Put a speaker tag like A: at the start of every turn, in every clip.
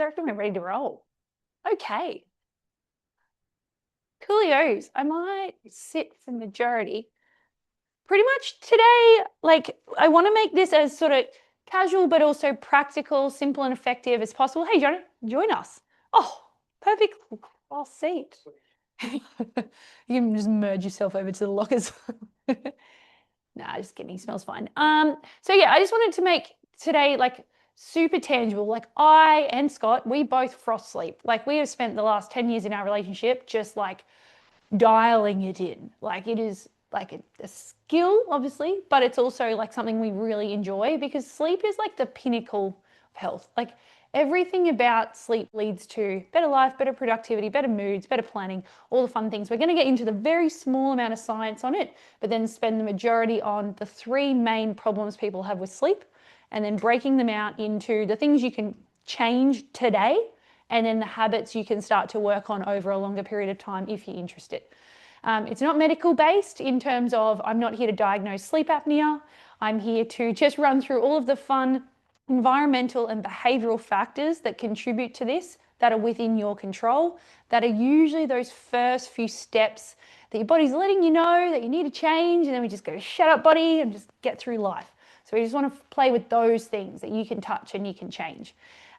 A: I reckon we're ready to roll. Okay. Coolios, I might sit for majority. Pretty much today, like I want to make this as sort of casual, but also practical, simple and effective as possible. Hey, Jonah, join us. Oh, perfect class seat. You can just merge yourself over to the lockers. Nah, just kidding. Smells fine. So yeah, I just wanted to make today like super tangible. Like I and Scott, we both frost sleep. Like we have spent the last 10 years in our relationship just like dialing it in. Like it is like a skill, obviously, but it's also like something we really enjoy because sleep is like the pinnacle of health. Like everything about sleep leads to better life, better productivity, better moods, better planning, all the fun things. We're going to get into the very small amount of science on it, but then spend the majority on the three main problems people have with sleep and then breaking them out into the things you can change today and then the habits you can start to work on over a longer period of time if you're interested. It's not medical based in terms of I'm not here to diagnose sleep apnea. I'm here to just run through all of the fun environmental and behavioral factors that contribute to this that are within your control, that are usually those first few steps that your body's letting you know that you need to change, and then we just go, shut up, body, and just get through life. So we just want to play with those things that you can touch and you can change.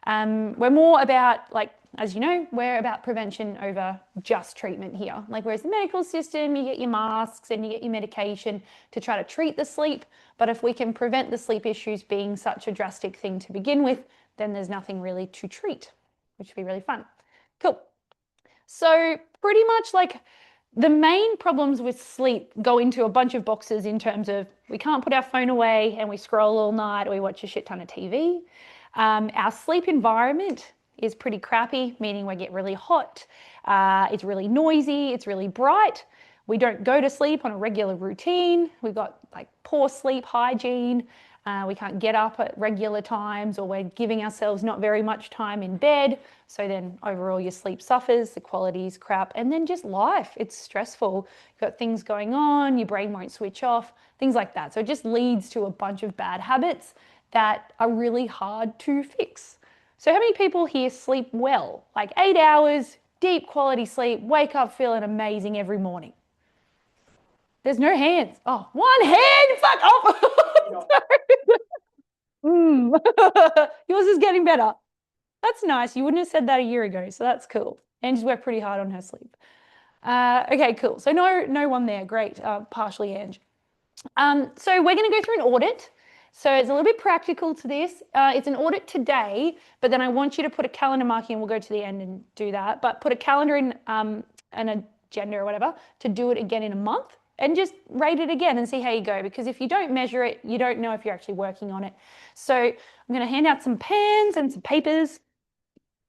A: We're more about, like, as you know, we're about prevention over just treatment here. Like, whereas the medical system, you get your masks and you get your medication to try to treat the sleep. But if we can prevent the sleep issues being such a drastic thing to begin with, then there's nothing really to treat, which would be really fun. Cool. So pretty much like the main problems with sleep go into a bunch of boxes in terms of we can't put our phone away and we scroll all night or we watch a shit ton of TV. Our sleep environment is pretty crappy, meaning we get really hot, it's really noisy, it's really bright. We don't go to sleep on a regular routine. We've got like poor sleep hygiene. We can't get up at regular times, or we're giving ourselves not very much time in bed. So then overall your sleep suffers, the quality is crap, and then just life, it's stressful. You've got things going on, your brain won't switch off, things like that. So it just leads to a bunch of bad habits that are really hard to fix. So how many people here sleep well? Like 8 hours, deep quality sleep, wake up feeling amazing every morning? There's no hands. Oh, one hand, fuck off. Yours is getting better. That's nice. You wouldn't have said that a year ago, so that's cool. Angie's worked pretty hard on her sleep. Okay, cool. So no one there. Great. Partially Ange. So we're going to go through an audit. So it's a little bit practical to this. It's an audit today, but then I want you to put a calendar marking, and we'll go to the end and do that. But put a calendar in an agenda or whatever to do it again in a month and just rate it again and see how you go. Because if you don't measure it, you don't know if you're actually working on it. So I'm going to hand out some pens and some papers.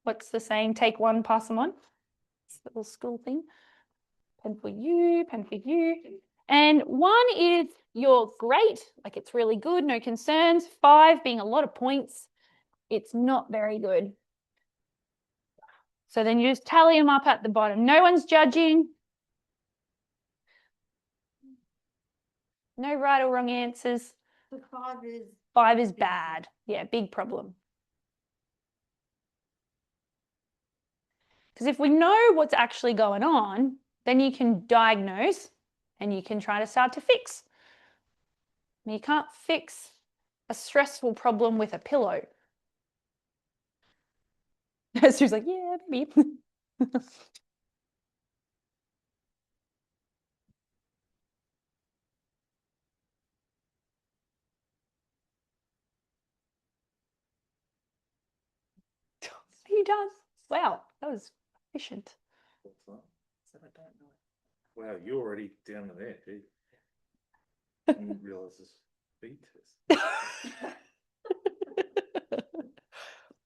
A: What's the saying? Take one, pass them on. It's a little school thing. Pen for you, pen for you. And 1 is you're great, like it's really good, no concerns. 5 being a lot of points, it's not very good. So then you just tally them up at the bottom. No one's judging. No right or wrong answers.
B: The 5 is
A: 5 is bad. Yeah, big problem. Because if we know what's actually going on, then you can diagnose and you can try to start to fix. You can't fix a stressful problem with a pillow. Stu's like, yeah, maybe. He does. Wow, that was efficient.
C: Wow, you're already down to there, gee. I didn't realise this speed test.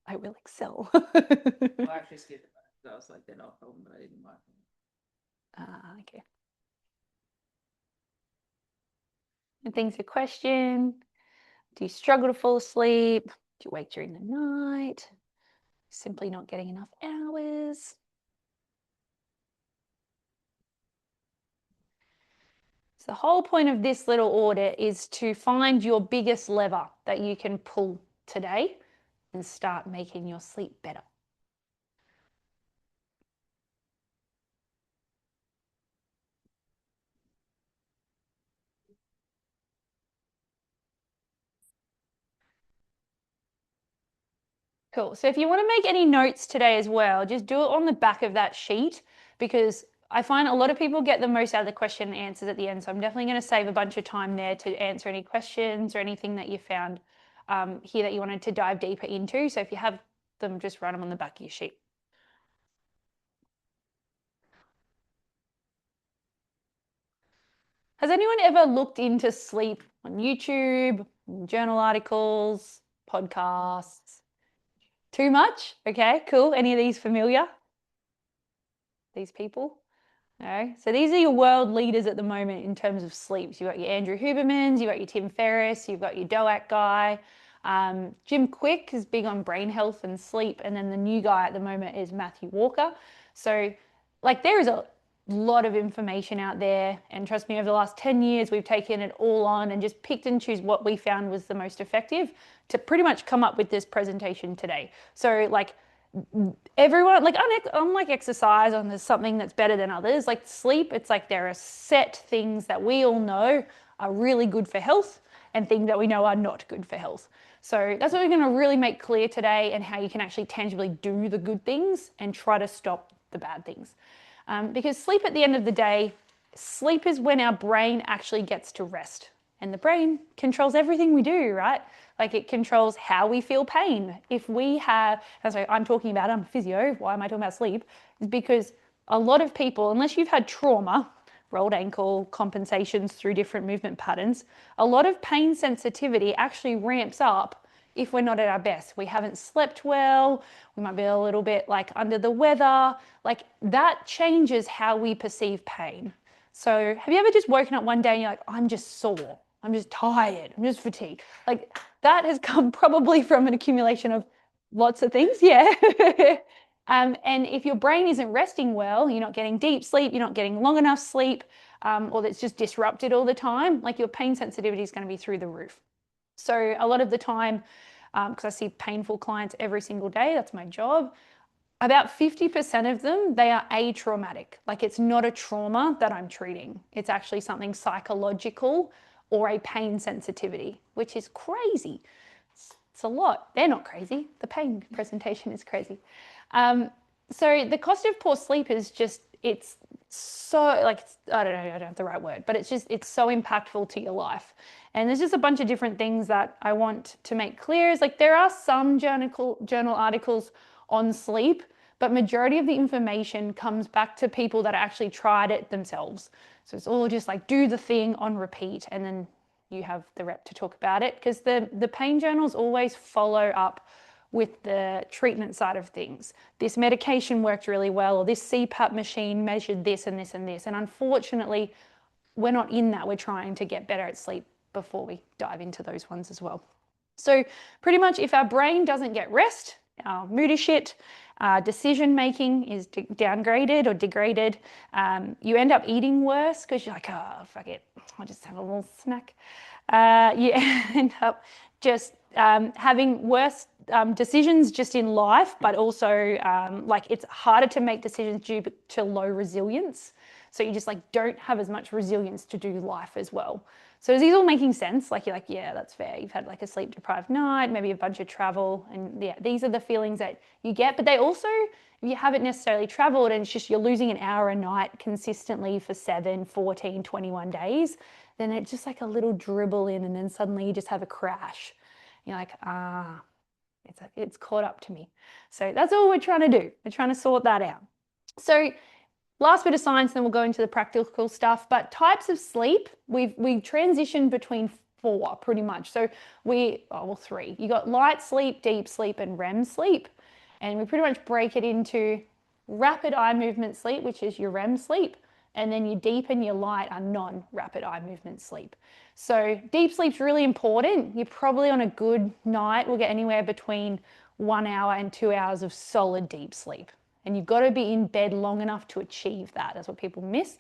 A: I will excel.
B: I actually skipped it. I was like, they're not a problem, but I didn't like them.
A: Okay. And things to question. Do you struggle to fall asleep? Do you wake during the night? Simply not getting enough hours? So the whole point of this little audit is to find your biggest lever that you can pull today and start making your sleep better. Cool. So if you want to make any notes today as well, just do it on the back of that sheet, because I find a lot of people get the most out of the question and answers at the end. So I'm definitely going to save a bunch of time there to answer any questions or anything that you found here that you wanted to dive deeper into. So if you have them, just write them on the back of your sheet. Has anyone ever looked into sleep on YouTube, journal articles, podcasts? Too much? Okay, cool. Any of these familiar? These people? No. So these are your world leaders at the moment in terms of sleep. So you've got your Andrew Hubermans, you've got your Tim Ferriss, you've got your Doak guy. Jim Quick is big on brain health and sleep. And then the new guy at the moment is Matthew Walker. So like there is a lot of information out there. And trust me, over the last 10 years, we've taken it all on and just picked and choose what we found was the most effective to pretty much come up with this presentation today. So like everyone, like unlike exercise, and there's something that's better than others, like sleep, it's like there are set things that we all know are really good for health and things that we know are not good for health. So that's what we're going to really make clear today, and how you can actually tangibly do the good things and try to stop the bad things. Because sleep, at the end of the day, sleep is when our brain actually gets to rest. And the brain controls everything we do, right? Like it controls how we feel pain. If we have, and so I'm talking about, I'm a physio, why am I talking about sleep? Is because a lot of people, unless you've had trauma, rolled ankle, compensations through different movement patterns, a lot of pain sensitivity actually ramps up if we're not at our best. We haven't slept well, we might be a little bit like under the weather, like that changes how we perceive pain. So have you ever just woken up one day and you're like, I'm just sore, I'm just tired, I'm just fatigued? Like that has come probably from an accumulation of lots of things, yeah. And if your brain isn't resting well, you're not getting deep sleep, you're not getting long enough sleep, or that's just disrupted all the time, like your pain sensitivity is going to be through the roof. So a lot of the time, because I see painful clients every single day, that's my job, about 50% of them, they are atraumatic. Like it's not a trauma that I'm treating. It's actually something psychological or a pain sensitivity, which is crazy. It's a lot. They're not crazy. The pain presentation is crazy. So the cost of poor sleep is just, it's so like, I don't know, I don't have the right word, but it's so impactful to your life. And there's just a bunch of different things that I want to make clear. Is like there are some journal articles on sleep, but majority of the information comes back to people that actually tried it themselves. So it's all just like do the thing on repeat, and then you have the rep to talk about it, because the pain journals always follow up with the treatment side of things. This medication worked really well, or this CPAP machine measured this and this and this. And unfortunately, we're not in that. We're trying to get better at sleep before we dive into those ones as well. So pretty much if our brain doesn't get rest, our mood is shit, decision making is downgraded or degraded, you end up eating worse because you're like, oh, fuck it, I'll just have a little snack. You end up just having worse decisions just in life, but also like it's harder to make decisions due to low resilience. So you just like don't have as much resilience to do life as well. So is these all making sense? Like you're like, yeah, that's fair. You've had like a sleep deprived night, maybe a bunch of travel, and yeah, these are the feelings that you get. But they also, if you haven't necessarily traveled and it's just you're losing an hour a night consistently for 7, 14, 21 days, then it's just like a little dribble in, and then suddenly you just have a crash. You're like, it's caught up to me. So that's all we're trying to do. We're trying to sort that out. So last bit of science, then we'll go into the practical stuff. But types of sleep, we transitioned between 4 pretty much. So well, 3. You got light sleep, deep sleep, and REM sleep. And we pretty much break it into rapid eye movement sleep, which is your REM sleep. And then your deep and your light are non-rapid eye movement sleep. So deep sleep's really important. You're probably on a good night will get anywhere between 1 hour and 2 hours of solid deep sleep. And you've got to be in bed long enough to achieve that. That's what people miss.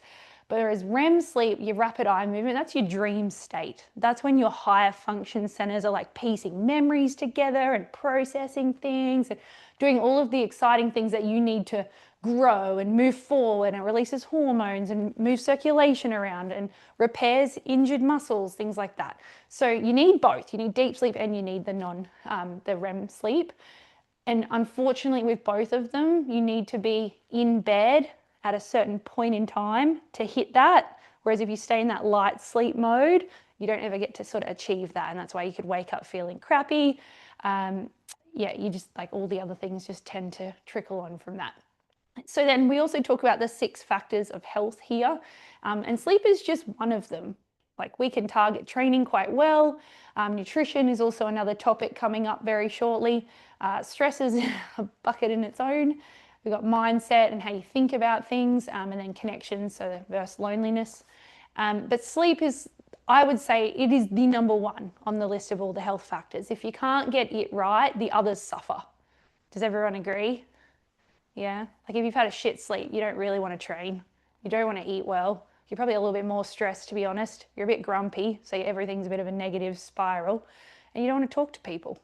A: But whereas REM sleep, your rapid eye movement, that's your dream state. That's when your higher function centers are like piecing memories together and processing things and doing all of the exciting things that you need to grow and move forward, and it releases hormones and moves circulation around and repairs injured muscles, things like that. So you need both. You need deep sleep and you need the REM sleep. And unfortunately, with both of them, you need to be in bed at a certain point in time to hit that. Whereas if you stay in that light sleep mode, you don't ever get to sort of achieve that. And that's why you could wake up feeling crappy. Yeah, you just like all the other things just tend to trickle on from that. So then we also talk about the 6 factors of health here. And sleep is just one of them. Like we can target training quite well. Nutrition is also another topic coming up very shortly. Stress is a bucket in its own. We've got mindset and how you think about things, and then connections, so versus loneliness. But sleep is, I would say, it is the number one on the list of all the health factors. If you can't get it right, the others suffer. Does everyone agree? Yeah, like if you've had a shit sleep, you don't really want to train. You don't want to eat well. You're probably a little bit more stressed, to be honest. You're a bit grumpy, so everything's a bit of a negative spiral, and you don't want to talk to people.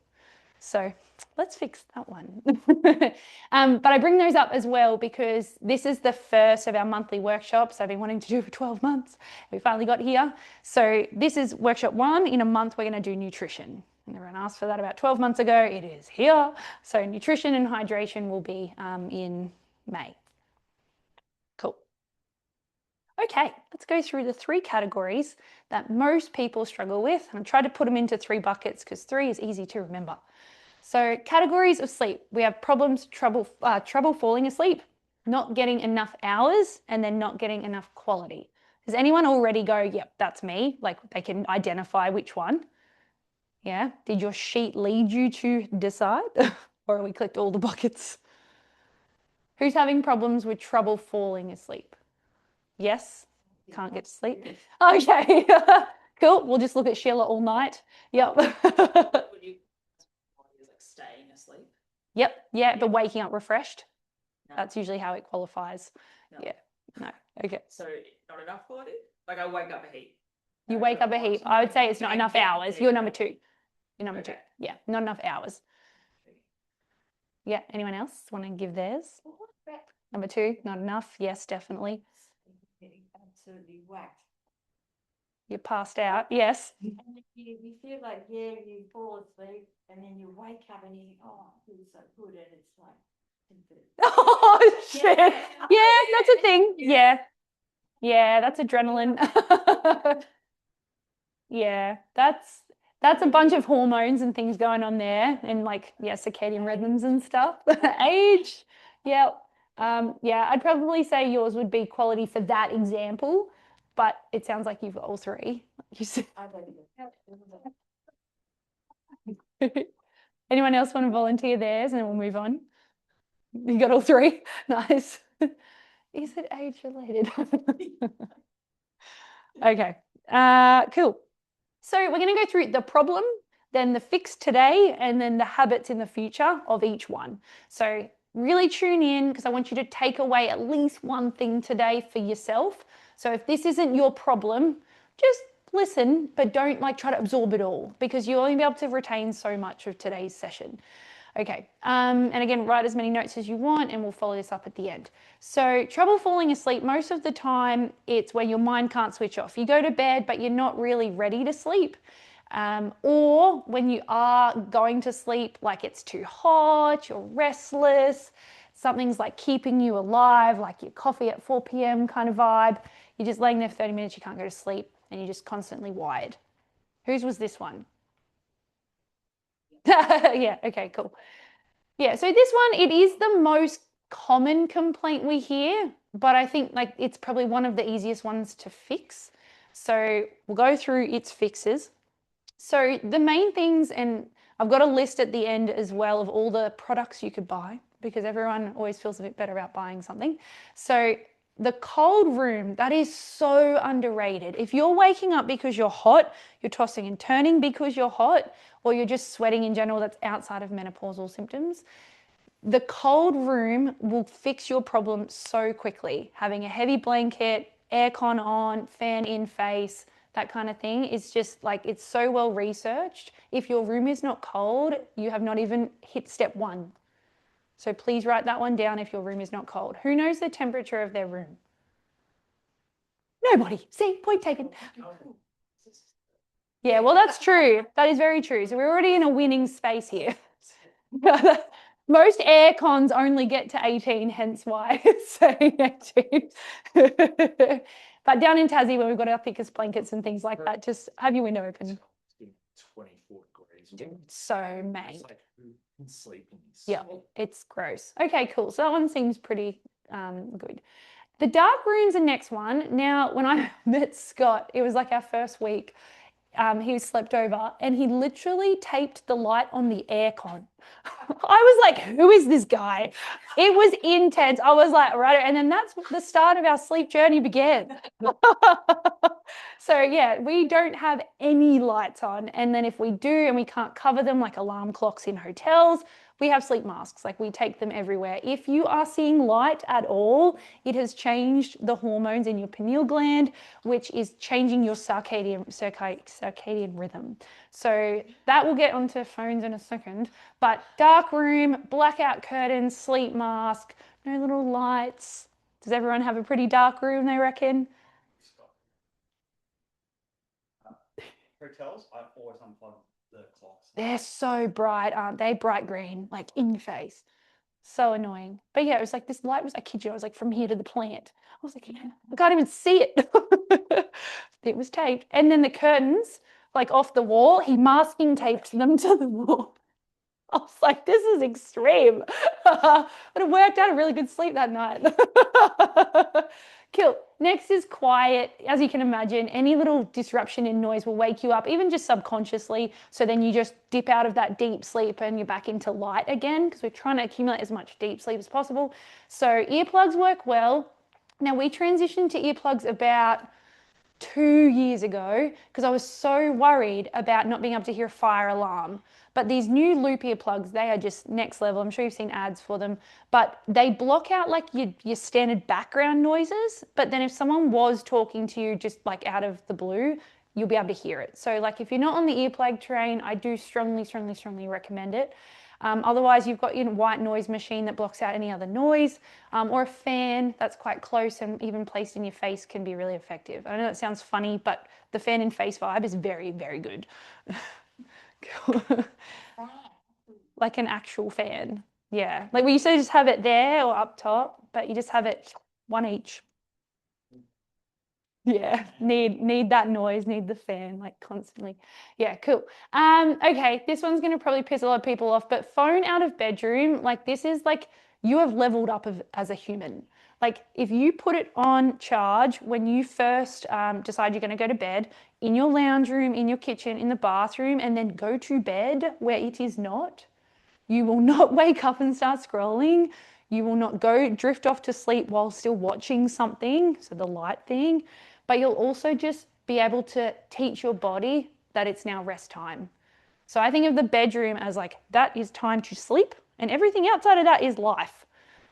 A: So let's fix that one. But I bring those up as well because this is the first of our monthly workshops I've been wanting to do for 12 months. We finally got here. So this is workshop 1. In a month, we're going to do nutrition. And everyone asked for that about 12 months ago. It is here. So nutrition and hydration will be in May. Cool. Okay, let's go through the 3 categories that most people struggle with. And I've tried to put them into 3 buckets because 3 is easy to remember. So categories of sleep. We have problems, trouble falling asleep, not getting enough hours, and then not getting enough quality. Does anyone already go, yep, that's me? Like they can identify which one? Yeah, did your sheet lead you to decide? Or have we clicked all the buckets? Who's having problems with trouble falling asleep? Yes, can't get to sleep. Okay, cool. We'll just look at Sheila all night. Yep.
B: Would you like staying asleep?
A: Yep, yeah, but waking up refreshed.
B: No.
A: That's usually how it qualifies.
B: No.
A: Yeah, no, okay.
B: So not enough quality? Like I wake up a heap.
A: You wake up a heap. I would say it's not enough hours. You're number 2. You're number 2.
B: Okay.
A: Yeah, not enough hours. Yeah, anyone else want to give theirs? Number 2, not enough. Yes, definitely.
D: Getting absolutely whacked.
A: You're passed out. Yes.
D: And you feel like, yeah, you fall asleep and then you wake up and you think, oh, it feels so good. And it's like,
A: Oh, shit. Yeah, that's a thing. Yeah. Yeah, that's adrenaline. Yeah, that's a bunch of hormones and things going on there, and like, yeah, circadian rhythms and stuff. Age. Yeah. Yeah, I'd probably say yours would be quality for that example, but it sounds like you've got all 3. You said.
D: I don't
A: Anyone else want to volunteer theirs and then we'll move on? You got all 3? Nice. Is it age related? Okay, cool. So we're going to go through the problem, then the fix today, and then the habits in the future of each one. So really tune in because I want you to take away at least one thing today for yourself. So if this isn't your problem, just listen, but don't like try to absorb it all because you'll only be able to retain so much of today's session. Okay, and again, write as many notes as you want and we'll follow this up at the end. So trouble falling asleep, most of the time it's when your mind can't switch off. You go to bed, but you're not really ready to sleep. Or when you are going to sleep, like it's too hot, you're restless, something's like keeping you alive, like your coffee at 4 p.m. kind of vibe. You're just laying there for 30 minutes, you can't go to sleep, and you're just constantly wired. Whose was this one? Yeah, okay, cool. Yeah, so this one, it is the most common complaint we hear, but I think like it's probably one of the easiest ones to fix. So we'll go through its fixes. So the main things, and I've got a list at the end as well of all the products you could buy because everyone always feels a bit better about buying something. So the cold room, that is so underrated. If you're waking up because you're hot, you're tossing and turning because you're hot, or you're just sweating in general, that's outside of menopausal symptoms, the cold room will fix your problem so quickly. Having a heavy blanket, aircon on, fan in face, that kind of thing is just like, it's so well researched. If your room is not cold, you have not even hit step 1. So please write that one down if your room is not cold. Who knows the temperature of their room? Nobody. See, point taken. Yeah, well, that's true. That is very true. So we're already in a winning space here. Most air cons only get to 18, hence why it's saying 18. But down in Tassie, where we've got our thickest blankets and things like that, just have your window open.
C: It's been 24 degrees.
A: Dude, so mank.
C: It's like, who can sleep in this?
A: Yeah, it's gross. Okay, cool. So that one seems pretty good. The dark room's the next one. Now, when I met Scott, it was like our first week. He slept over and he literally taped the light on the aircon. I was like, who is this guy? It was intense. I was like, right. And then that's the start of our sleep journey began. So yeah, we don't have any lights on. And then if we do and we can't cover them like alarm clocks in hotels, we have sleep masks. Like we take them everywhere. If you are seeing light at all, it has changed the hormones in your pineal gland, which is changing your circadian rhythm. So that will get onto phones in a second. But dark room, blackout curtains, sleep mask, no little lights. Does everyone have a pretty dark room, they reckon?
E: Hotels, I always unplug the clocks.
A: They're so bright, aren't they? Bright green, like in your face. So annoying. But yeah, it was like this light was, I kid you, I was like from here to the plant. I was like, I can't even see it. It was taped. And then the curtains, like off the wall, he masking taped them to the wall. I was like, this is extreme. But it worked out a really good sleep that night. Cool. Next is quiet. As you can imagine, any little disruption in noise will wake you up, even just subconsciously. So then you just dip out of that deep sleep and you're back into light again, because we're trying to accumulate as much deep sleep as possible. So earplugs work well. Now we transitioned to earplugs about 2 years ago because I was so worried about not being able to hear a fire alarm. But these new loop earplugs, they are just next level. I'm sure you've seen ads for them, but they block out like your standard background noises. But then if someone was talking to you just like out of the blue, you'll be able to hear it. So like if you're not on the earplug train, I do strongly recommend it. Otherwise, you've got your white noise machine that blocks out any other noise, or a fan that's quite close and even placed in your face can be really effective. I know that sounds funny, but the fan in face vibe is very, very good. Like an actual fan. Yeah. Like we used to just have it there or up top, but you just have it one each. Yeah, need that noise, need the fan like constantly. Yeah, cool. Okay, this one's gonna probably piss a lot of people off, but phone out of bedroom, like this is like you have leveled up as a human. Like if you put it on charge when you first decide you're gonna go to bed, in your lounge room, in your kitchen, in the bathroom, and then go to bed where it is not, you will not wake up and start scrolling. You will not go drift off to sleep while still watching something, so the light thing. But you'll also just be able to teach your body that it's now rest time. So I think of the bedroom as like, that is time to sleep and everything outside of that is life.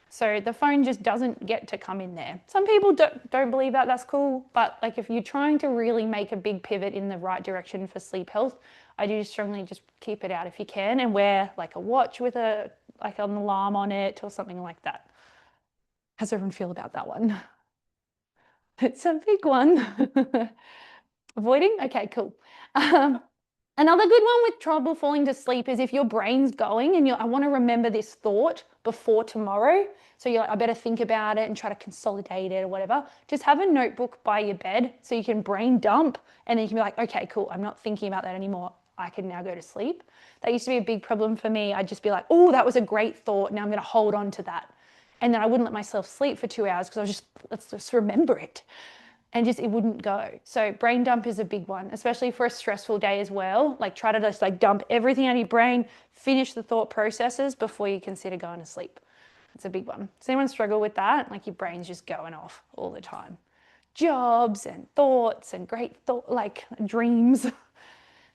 A: So the phone just doesn't get to come in there. Some people don't believe that, that's cool. But like if you're trying to really make a big pivot in the right direction for sleep health, I do strongly just keep it out if you can and wear like a watch with like an alarm on it or something like that. How's everyone feel about that one? It's a big one. Avoiding? Okay, cool. Another good one with trouble falling to sleep is if your brain's going and I want to remember this thought before tomorrow. So you're like, I better think about it and try to consolidate it or whatever. Just have a notebook by your bed so you can brain dump and then you can be like, okay, cool. I'm not thinking about that anymore. I can now go to sleep. That used to be a big problem for me. I'd just be like, oh, that was a great thought. Now I'm going to hold on to that. And then I wouldn't let myself sleep for 2 hours because I was just, let's just remember it. And just, it wouldn't go. So brain dump is a big one, especially for a stressful day as well. Like try to just like dump everything out of your brain, finish the thought processes before you consider going to sleep. It's a big one. Does anyone struggle with that? Like your brain's just going off all the time. Jobs and thoughts and great like dreams.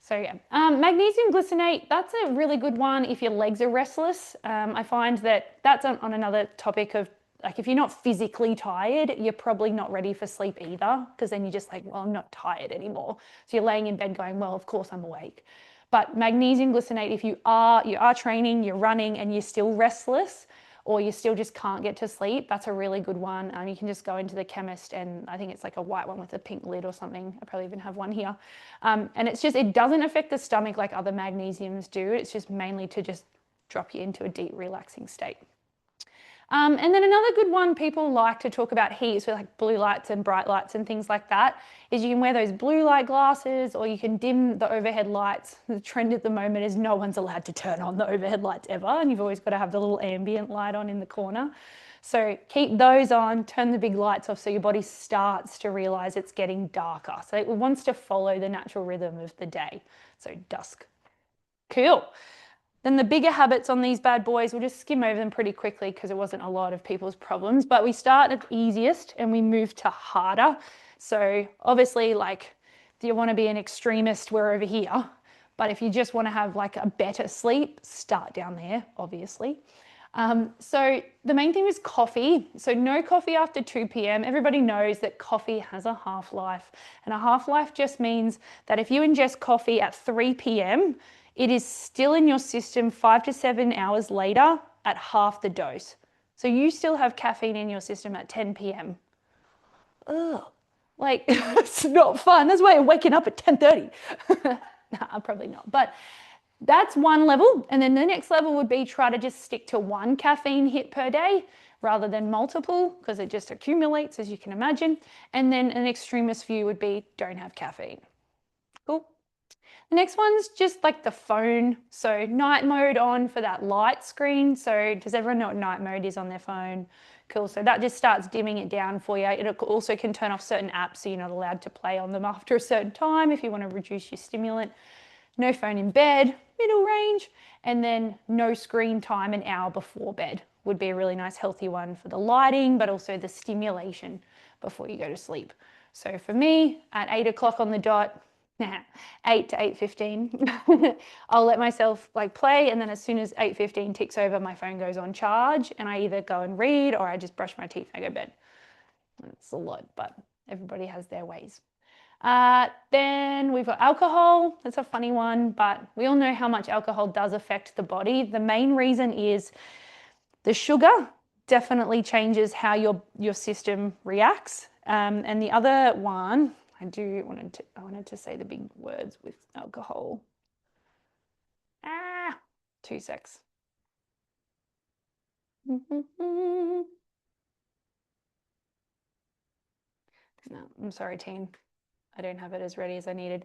A: So yeah, magnesium glycinate, that's a really good one if your legs are restless. I find that that's on another topic of like, if you're not physically tired, you're probably not ready for sleep either, because then you're just like, well, I'm not tired anymore. So you're laying in bed going, well, of course I'm awake. But magnesium glycinate, if you are training, you're running and you're still restless, or you still just can't get to sleep, that's a really good one. You can just go into the chemist and I think it's like a white one with a pink lid or something. I probably even have one here. And it's just, it doesn't affect the stomach like other magnesiums do. It's just mainly to just drop you into a deep relaxing state. And then another good one people like to talk about heat, so like blue lights and bright lights and things like that, is you can wear those blue light glasses or you can dim the overhead lights. The trend at the moment is no one's allowed to turn on the overhead lights ever, and you've always got to have the little ambient light on in the corner. So keep those on, turn the big lights off so your body starts to realize it's getting darker. So it wants to follow the natural rhythm of the day, so dusk. Cool. Then the bigger habits on these bad boys, we'll just skim over them pretty quickly because it wasn't a lot of people's problems, but we start at easiest and we move to harder. So obviously, like, if you want to be an extremist, we're over here. But if you just want to have like a better sleep, start down there, obviously. So the main thing is coffee. So no coffee after 2 p.m. Everybody knows that coffee has a half-life, and a half-life just means that if you ingest coffee at 3 p.m., it is still in your system 5 to 7 hours later at half the dose. So you still have caffeine in your system at 10 p.m. Ugh, like it's not fun. That's why you're waking up at 10:30. Nah, probably not. But that's one level. And then the next level would be try to just stick to one caffeine hit per day rather than multiple, because it just accumulates, as you can imagine. And then an extremist view would be don't have caffeine. Cool. The next one's just like the phone. So night mode on for that light screen. So does everyone know what night mode is on their phone? Cool. So that just starts dimming it down for you. It also can turn off certain apps, so you're not allowed to play on them after a certain time if you want to reduce your stimulant. No phone in bed, middle range, and then no screen time an hour before bed would be a really nice healthy one for the lighting, but also the stimulation before you go to sleep. So for me, at 8 o'clock on the dot, 8 to 8:15, I'll let myself like play, and then as soon as 8:15 ticks over, my phone goes on charge, and I either go and read or I just brush my teeth and I go to bed. It's a lot, but everybody has their ways. Then we've got alcohol. That's a funny one, but we all know how much alcohol does affect the body. The main reason is the sugar definitely changes how your system reacts. And the other one, I wanted to say the big words with alcohol. 2 secs. No, I'm sorry, team. I don't have it as ready as I needed.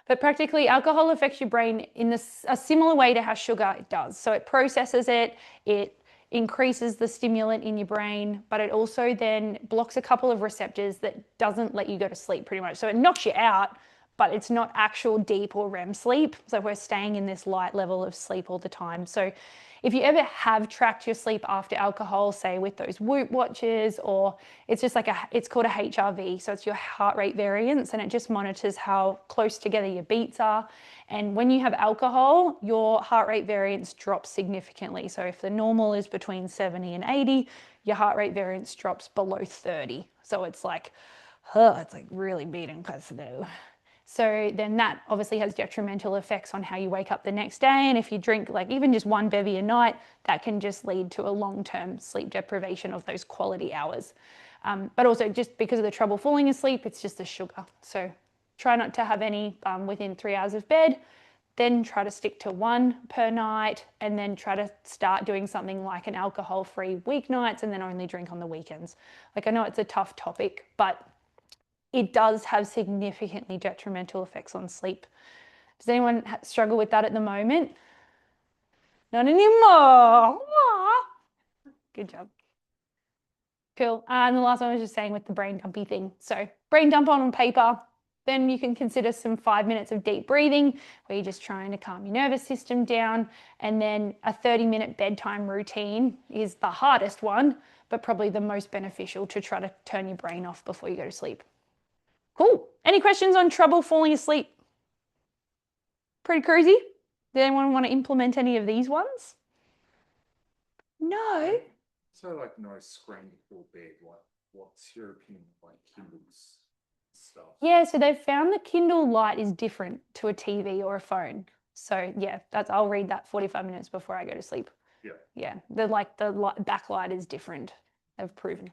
A: But practically, alcohol affects your brain in a similar way to how sugar does. So it processes it, it increases the stimulant in your brain, but it also then blocks a couple of receptors that doesn't let you go to sleep pretty much. So it knocks you out, but it's not actual deep or REM sleep. So we're staying in this light level of sleep all the time. So if you ever have tracked your sleep after alcohol, say with those Whoop watches, or it's just like it's called a HRV. So it's your heart rate variance, and it just monitors how close together your beats are. And when you have alcohol, your heart rate variance drops significantly. So if the normal is between 70 and 80, your heart rate variance drops below 30. So it's like really beating Cosmo. So then that obviously has detrimental effects on how you wake up the next day. And if you drink like even just one bevy a night, that can just lead to a long-term sleep deprivation of those quality hours. But also just because of the trouble falling asleep, it's just the sugar. So try not to have any within 3 hours of bed, then try to stick to one per night, and then try to start doing something like an alcohol-free weeknights and then only drink on the weekends. Like I know it's a tough topic, but it does have significantly detrimental effects on sleep. Does anyone struggle with that at the moment? Not anymore. Aww. Good job. Cool. And the last one I was just saying with the brain dumpy thing. So brain dump on paper, then you can consider some 5 minutes of deep breathing where you're just trying to calm your nervous system down. And then a 30-minute bedtime routine is the hardest one, but probably the most beneficial to try to turn your brain off before you go to sleep. Cool. Any questions on trouble falling asleep? Pretty crazy? Did anyone want to implement any of these ones? No.
C: So like no screen before bed, what's your opinion of like Kindles stuff?
A: Yeah, so they've found the Kindle light is different to a TV or a phone. So yeah, I'll read that 45 minutes before I go to sleep.
C: Yeah.
A: Yeah, the backlight is different, they've proven,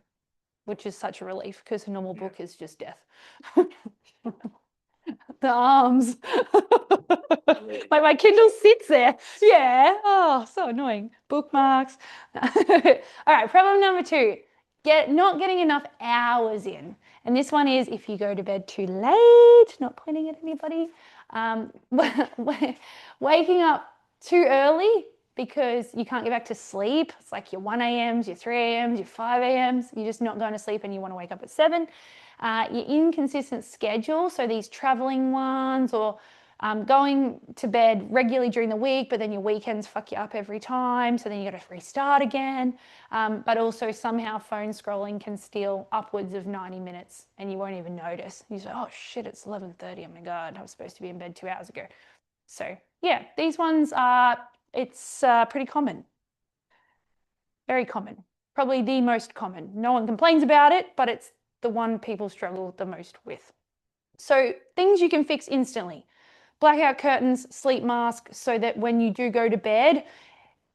A: which is such a relief because a normal book is just death. The arms. Like my Kindle sits there. Yeah. Oh, so annoying. Bookmarks. All right, problem number 2. Not getting enough hours in. And this one is if you go to bed too late, not pointing at anybody, waking up too early because you can't get back to sleep. It's like your 1 a.m.s, your 3 a.m.s, your 5 a.m.s. You're just not going to sleep and you want to wake up at 7. Your inconsistent schedule, so these traveling ones or going to bed regularly during the week, but then your weekends fuck you up every time, so then you got to restart again. But also somehow phone scrolling can steal upwards of 90 minutes and you won't even notice. You say, oh shit, it's 11:30. Oh my God, I was supposed to be in bed 2 hours ago. So yeah, these ones are, it's pretty common. Very common. Probably the most common. No one complains about it, but it's the one people struggle the most with. So things you can fix instantly. Blackout curtains, sleep mask, so that when you do go to bed,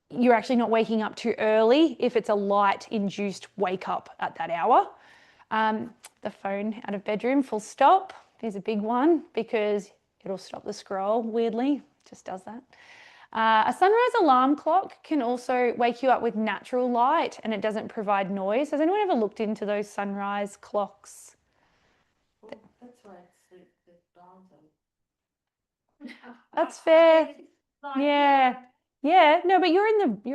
A: you're actually not waking up too early if it's a light induced wake up at that hour. The phone out of bedroom, full stop, is a big one because it'll stop the scroll, weirdly, just does that. A sunrise alarm clock can also wake you up with natural light and it doesn't provide noise. Has anyone ever looked into those sunrise clocks?
D: Well, that's why it's the blinds on.
A: That's fair.
D: It's like,
A: Yeah. Yeah, no, but you're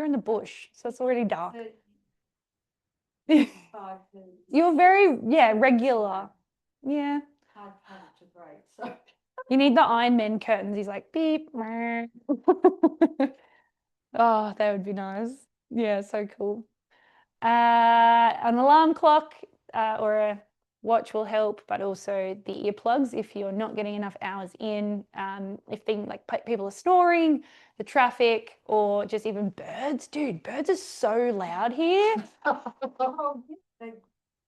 A: in the bush, so it's already dark.
D: 5 minutes.
A: You're very, regular. Yeah.
D: Hard to break, so.
A: You need the Iron Man curtains. He's like, beep. Oh, that would be nice. Yeah, so cool. An alarm clock or a watch will help, but also the earplugs if you're not getting enough hours in. If things like people are snoring, the traffic, or just even birds. Dude, birds are so loud here.
D: Oh, they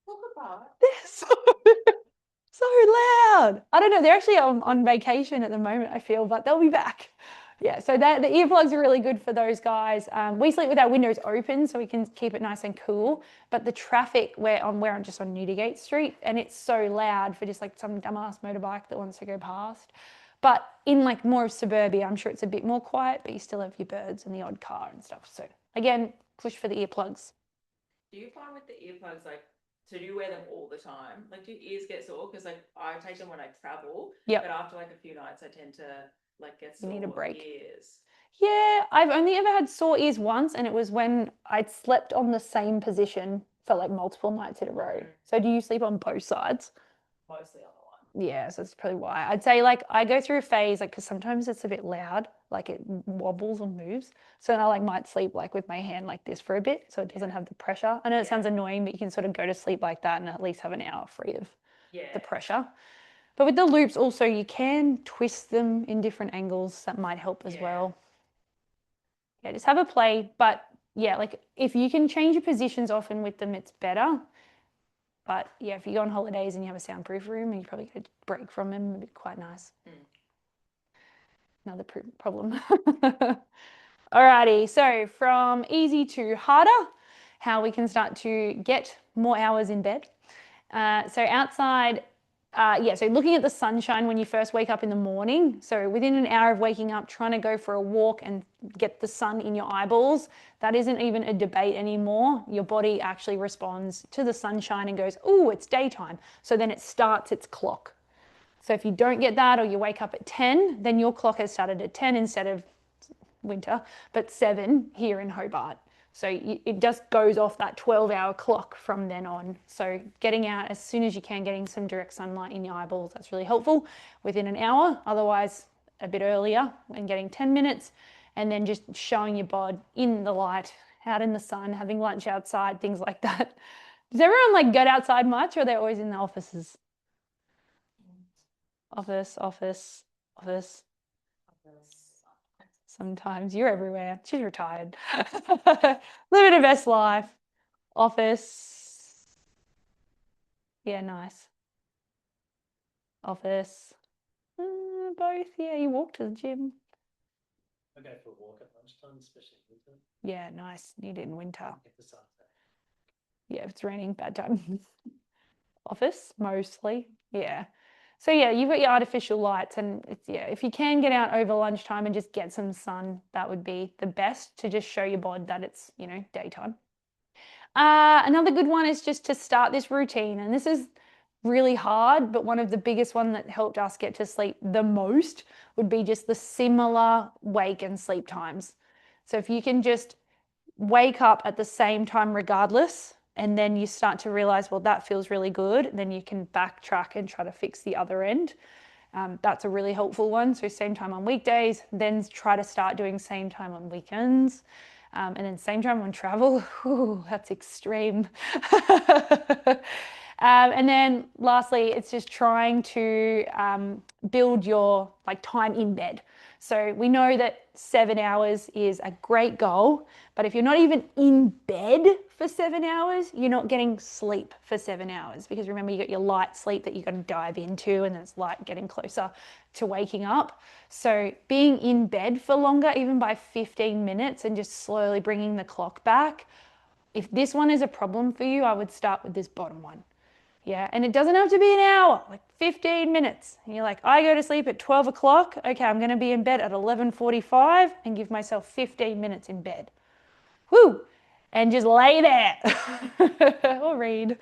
D: talk about it.
A: They're so loud. I don't know. They're actually on vacation at the moment, I feel, but they'll be back. Yeah, so the earplugs are really good for those guys. We sleep with our windows open so we can keep it nice and cool. But the traffic, I'm just on Newdigate Street, and it's so loud for just like some dumbass motorbike that wants to go past. But in like more of suburbia, I'm sure it's a bit more quiet, but you still have your birds and the odd car and stuff. So again, push for the earplugs.
B: Do you find with the earplugs, like, so do you wear them all the time? Like, do your ears get sore? Because like I take them when I travel.
A: Yep.
B: But after like a few nights, I tend to like get
A: You
B: sore
A: need a break.
B: ears.
A: Yeah, I've only ever had sore ears once, and it was when I'd slept on the same position for like multiple nights in a row. So do you sleep on both sides?
B: Mostly on the one.
A: Yeah, so that's probably why. I'd say like I go through a phase like because sometimes it's a bit loud, like it wobbles or moves. So then I like might sleep like with my hand like this for a bit, so it doesn't have the pressure. I know it sounds annoying, but you can sort of go to sleep like that and at least have an hour free of the pressure. But with the loops also, you can twist them in different angles. That might help as well. Yeah, just have a play. But yeah, like if you can change your positions often with them, it's better. But yeah, if you go on holidays and you have a soundproof room, you probably get a break from them. It'd be quite nice. Another problem. Alrighty, so from easy to harder, how we can start to get more hours in bed. So outside, so looking at the sunshine when you first wake up in the morning. So within an hour of waking up, trying to go for a walk and get the sun in your eyeballs, that isn't even a debate anymore. Your body actually responds to the sunshine and goes, oh, it's daytime. So then it starts its clock. So if you don't get that or you wake up at 10, then your clock has started at 10 instead of winter, but 7 here in Hobart. So it just goes off that 12-hour clock from then on. So getting out as soon as you can, getting some direct sunlight in your eyeballs, that's really helpful within an hour. Otherwise, a bit earlier and getting 10 minutes and then just showing your bod in the light, out in the sun, having lunch outside, things like that. Does everyone like get outside much or they're always in the offices? Office. Sometimes you're everywhere. She's retired. Living her best life. Office. Yeah, nice. Office. Both. Yeah, you walk to the gym.
E: I go for a walk at lunchtime, especially in winter.
A: Yeah, nice. Need it in winter.
E: If the sun's out.
A: Yeah, if it's raining, bad time. Office, mostly. Yeah. So yeah, you've got your artificial lights, and it's, yeah, if you can get out over lunchtime and just get some sun, that would be the best to just show your bod that it's, you know, daytime. Another good one is just to start this routine, and this is really hard, but one of the biggest one that helped us get to sleep the most would be just the similar wake and sleep times. So if you can just wake up at the same time regardless, and then you start to realize, well, that feels really good, then you can backtrack and try to fix the other end. That's a really helpful one. So same time on weekdays, then try to start doing same time on weekends. And then same time on travel. Ooh, that's extreme. And then lastly, it's just trying to build your like time in bed. So we know that 7 hours is a great goal, but if you're not even in bed for 7 hours, you're not getting sleep for 7 hours, because remember, you got your light sleep that you got to dive into, and then it's light getting closer to waking up. So being in bed for longer, even by 15 minutes, and just slowly bringing the clock back. If this one is a problem for you, I would start with this bottom one. Yeah, and it doesn't have to be an hour, like 15 minutes. And you're like, I go to sleep at 12 o'clock. Okay, I'm going to be in bed at 11:45 and give myself 15 minutes in bed. Whoo! And just lay there or read.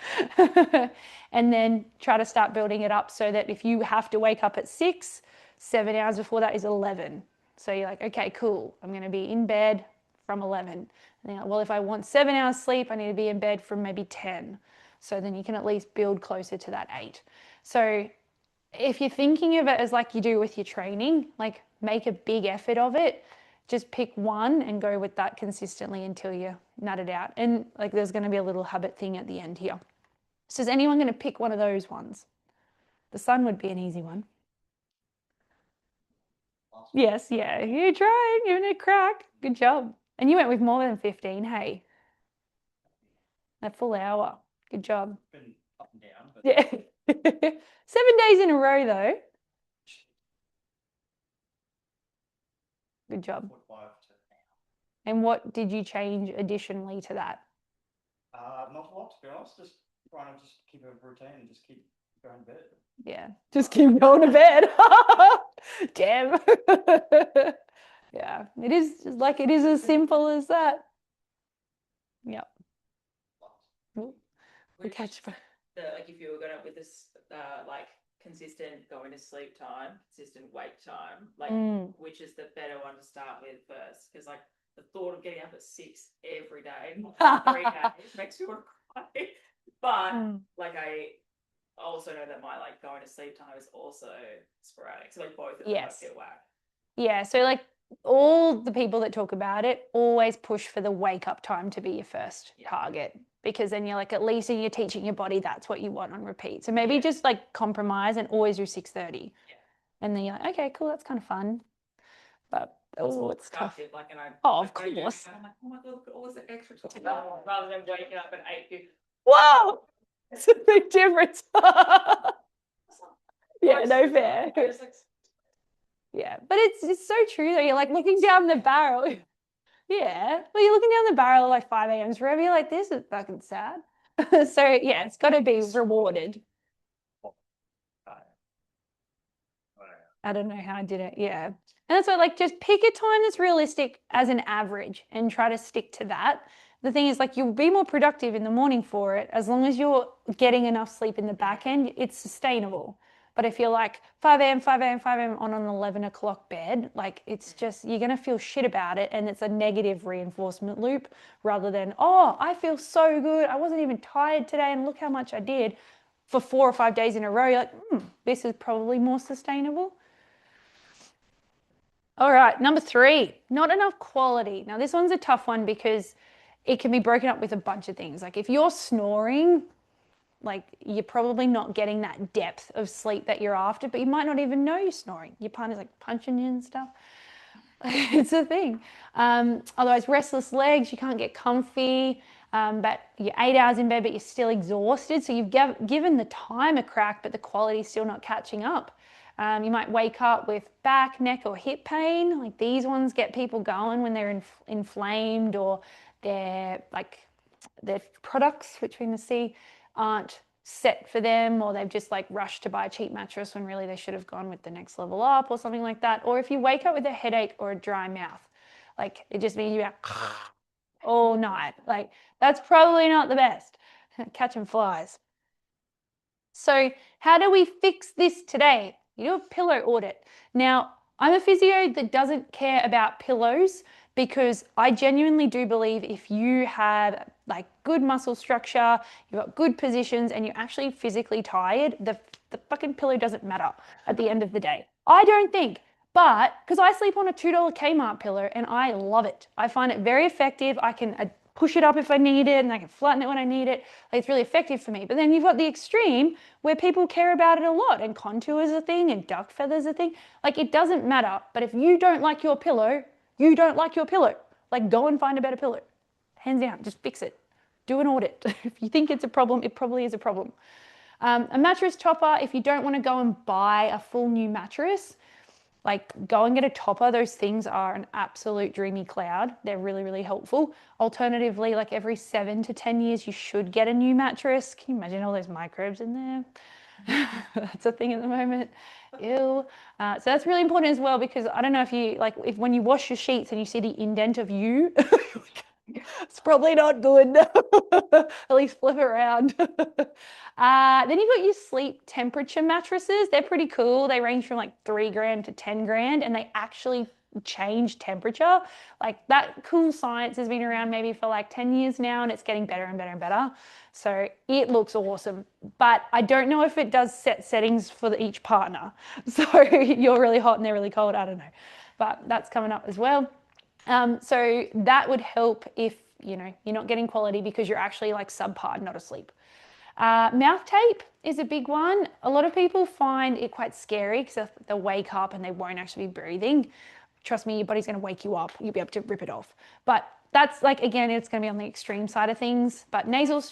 A: And then try to start building it up so that if you have to wake up at 6, 7 hours before that is 11. So you're like, okay, cool. I'm going to be in bed from 11. And you're like, well, if I want 7 hours sleep, I need to be in bed from maybe 10. So then you can at least build closer to that 8. So if you're thinking of it as like you do with your training, like make a big effort of it, just pick one and go with that consistently until you nut it out. And like there's going to be a little habit thing at the end here. So is anyone going to pick one of those ones? The sun would be an easy one. Yes, yeah, you tried, giving it a crack. Good job. And you went with more than 15, hey? A full hour. Good job.
E: Been up and down, but
A: Yeah. 7 days in a row though. Good job.
E: 45 to now.
A: And what did you change additionally to that?
E: Not a lot, to be honest. Just trying to just keep a routine and just keep going to bed.
A: Yeah, just keep going to bed. Damn. Yeah, it is just like it is as simple as that. Yep. Ooh, we
B: Would you
A: catch
B: say that, like, if you were gonna with this, like consistent going to sleep time, consistent wake time, like which is the better one to start with first? Because like the thought of getting up at 6 every day, 3 days, makes me want to cry. But like I also know that my like going to sleep time is also sporadic. So like both of them
A: Yes.
B: get whacked.
A: Yeah, so like all the people that talk about it always push for the wake up time to be your first target, because then you're like, at least you're teaching your body that's what you want on repeat. So maybe just like compromise and always do 6:30.
B: Yeah.
A: And then you're like, okay, cool, that's kind of fun. But oh, it's tough.
B: Productive, like, and I,
A: Oh, of
B: like, go to
A: course.
B: bed, I'm like, oh my god, look at all this extra time, rather than waking up at 8:50.
A: Whoa, it's a big difference. Yeah, no fair.
B: I just, like,
A: Yeah, but it's so true though. You're like looking down the barrel. Yeah, well, you're looking down the barrel at like 5 a.m. forever. You're like, this is fucking sad. So yeah, it's got to be rewarded. I don't know how I did it. Yeah. And that's why, like, just pick a time that's realistic as an average and try to stick to that. The thing is, like, you'll be more productive in the morning for it as long as you're getting enough sleep in the back end. It's sustainable. But if you're like 5 a.m., 5 a.m., 5 a.m. on an 11 o'clock bed, like it's just, you're going to feel shit about it. And it's a negative reinforcement loop rather than, oh, I feel so good. I wasn't even tired today and look how much I did for 4 or 5 days in a row. You're like, this is probably more sustainable. All right, number 3, not enough quality. Now this one's a tough one because it can be broken up with a bunch of things. Like if you're snoring, like you're probably not getting that depth of sleep that you're after, but you might not even know you're snoring. Your partner's like punching you and stuff. It's a thing. Otherwise, restless legs, you can't get comfy, but you're 8 hours in bed, but you're still exhausted. So you've given the time a crack, but the quality's still not catching up. You might wake up with back, neck, or hip pain. Like these ones get people going when they're inflamed, or their products between the C aren't set for them, or they've just like rushed to buy a cheap mattress when really they should have gone with the next level up or something like that. Or if you wake up with a headache or a dry mouth, like it just means you're all night. Like that's probably not the best. Catching flies. So how do we fix this today? You do a pillow audit. Now, I'm a physio that doesn't care about pillows because I genuinely do believe if you have like good muscle structure, you've got good positions, and you're actually physically tired, the fucking pillow doesn't matter at the end of the day. I don't think. But because I sleep on a $2 Kmart pillow and I love it. I find it very effective. I can push it up if I need it, and I can flatten it when I need it. Like, it's really effective for me. But then you've got the extreme where people care about it a lot, and contour is a thing and duck feathers a thing. Like, it doesn't matter. But if you don't like your pillow, you don't like your pillow. Like, go and find a better pillow. Hands down, just fix it. Do an audit. If you think it's a problem, it probably is a problem. A mattress topper, if you don't want to go and buy a full new mattress, like go and get a topper. Those things are an absolute dreamy cloud. They're really, really helpful. Alternatively, like every 7 to 10 years, you should get a new mattress. Can you imagine all those microbes in there? That's a thing at the moment. Ew. So that's really important as well, because I don't know if you, like, if when you wash your sheets and you see the indent of you, it's probably not good. At least flip around. Then you've got your sleep temperature mattresses. They're pretty cool. They range from like $3,000 to $10,000, and they actually change temperature. Like, that cool science has been around maybe for like 10 years now, and it's getting better and better and better. So it looks awesome, but I don't know if it does set settings for each partner. So you're really hot and they're really cold. I don't know, but that's coming up as well. So that would help if, you know, you're not getting quality because you're actually like subpar, not asleep. Mouth tape is a big one. A lot of people find it quite scary because they'll wake up and they won't actually be breathing. Trust me, your body's going to wake you up. You'll be able to rip it off. But that's like, again, it's going to be on the extreme side of things. But nasal,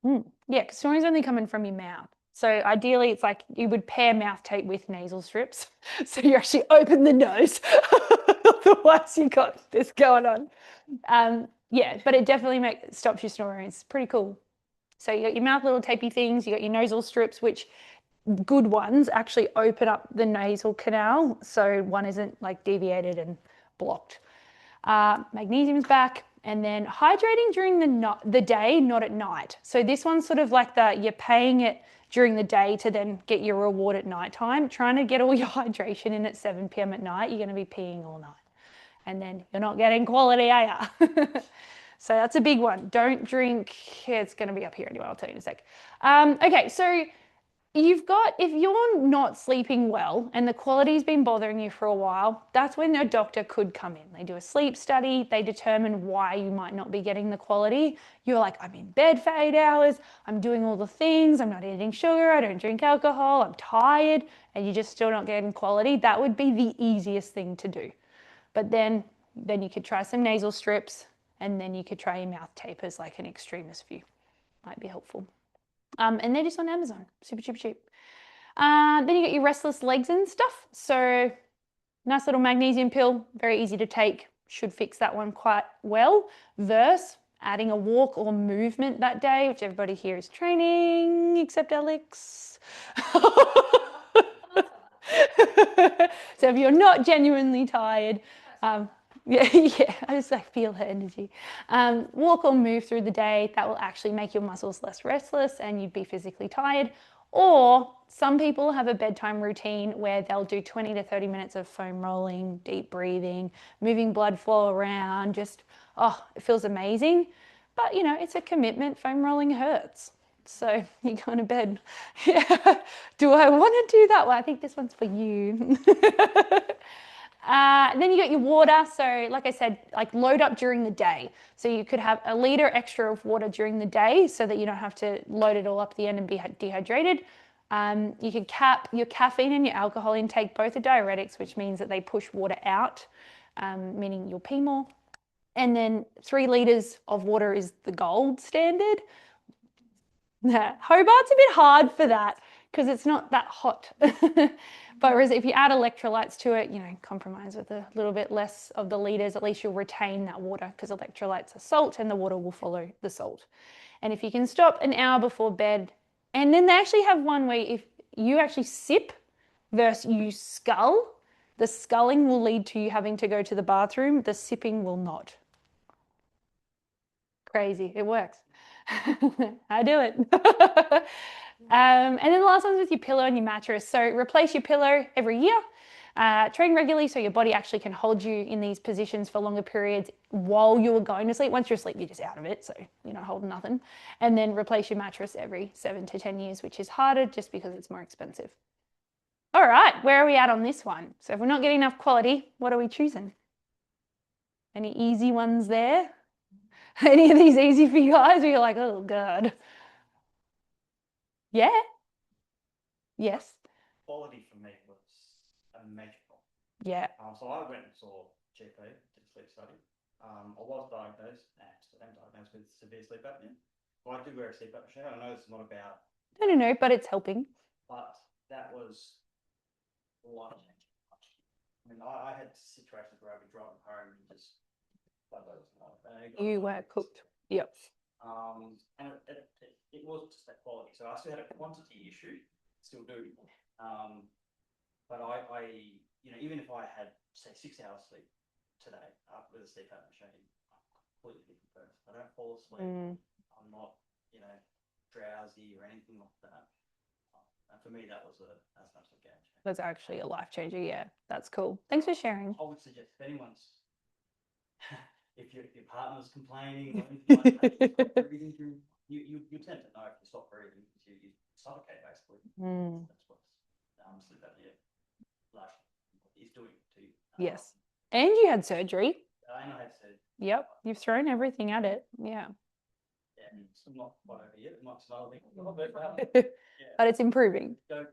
A: yeah, because snoring's only coming from your mouth. So ideally, it's like you would pair mouth tape with nasal strips. So you actually open the nose. Otherwise, you got this going on. Yeah, but it definitely stops you snoring. It's pretty cool. So you got your mouth little tapey things. You got your nasal strips, which good ones actually open up the nasal canal, so one isn't like deviated and blocked. Magnesium's back. And then hydrating during the day, not at night. So this one's sort of like you're paying it during the day to then get your reward at nighttime. Trying to get all your hydration in at 7 p.m. at night, you're going to be peeing all night. And then you're not getting quality, are you? So that's a big one. Don't drink. It's going to be up here anyway. I'll tell you in a sec. Okay, so if you're not sleeping well and the quality's been bothering you for a while, that's when a doctor could come in. They do a sleep study. They determine why you might not be getting the quality. You're like, I'm in bed for 8 hours. I'm doing all the things. I'm not eating sugar. I don't drink alcohol. I'm tired. And you're just still not getting quality. That would be the easiest thing to do. But then you could try some nasal strips, and then you could try your mouth tape as like an extremist view. Might be helpful. And they're just on Amazon, super cheap. Then you got your restless legs and stuff. So nice little magnesium pill, very easy to take, should fix that one quite well. Versus adding a walk or movement that day, which everybody here is training, except Alex. So if you're not genuinely tired, yeah, I just like feel her energy. Walk or move through the day. That will actually make your muscles less restless and you'd be physically tired. Or some people have a bedtime routine where they'll do 20 to 30 minutes of foam rolling, deep breathing, moving blood flow around. Just, oh, it feels amazing. But, you know, it's a commitment. Foam rolling hurts. So you go to bed. Yeah. Do I want to do that? Well, I think this one's for you. Then you got your water. So like I said, like load up during the day. So you could have a liter extra of water during the day so that you don't have to load it all up at the end and be dehydrated. You could cap your caffeine and your alcohol intake. Both are diuretics, which means that they push water out, meaning you'll pee more. And then 3 liters of water is the gold standard. Hobart's a bit hard for that because it's not that hot. But whereas if you add electrolytes to it, you know, compromise with a little bit less of the liters, at least you'll retain that water because electrolytes are salt and the water will follow the salt. And if you can stop an hour before bed, and then they actually have one where if you actually sip versus you scull, the sculling will lead to you having to go to the bathroom, the sipping will not. Crazy, it works. I do it. And then the last one's with your pillow and your mattress. So replace your pillow every year. Train regularly so your body actually can hold you in these positions for longer periods while you're going to sleep. Once you're asleep, you're just out of it, so you're not holding nothing. And then replace your mattress every 7 to 10 years, which is harder just because it's more expensive. All right, where are we at on this one? So if we're not getting enough quality, what are we choosing? Any easy ones there? Any of these easy for you guys? Where you're like, oh God. Yeah. Yes.
E: Quality for me was a major problem.
A: Yeah.
E: So I went and saw GP, did a sleep study. I was diagnosed and still am diagnosed with severe sleep apnea. Well, I do wear a CPAP machine. I know it's not about,
A: No, but it's helping.
E: but that was life changing. I mean, I had situations where I'd be driving home and just like those.
A: You were cooked. Yep.
E: And it was just that quality. So I still had a quantity issue, still do. But I, you know, even if I had say 6 hours sleep today with a CPAP machine, I'm completely different person. I don't fall asleep. I'm not, you know, drowsy or anything like that. And for me, that's an absolute game changer.
A: That's actually a life changer. Yeah, that's cool. Thanks for sharing.
E: I would suggest if anyone's, if your partner's complaining or anything like that, you stop breathing through, you tend to know if you stop breathing because you suffocate basically. That's what sleep apnea largely is doing to you.
A: Yes. And you had surgery.
E: I know I had surgery.
A: Yep. You've thrown everything at it. Yeah.
E: Yeah, it's not quite over yet. It might smell a bit.
A: But it's improving.
E: Go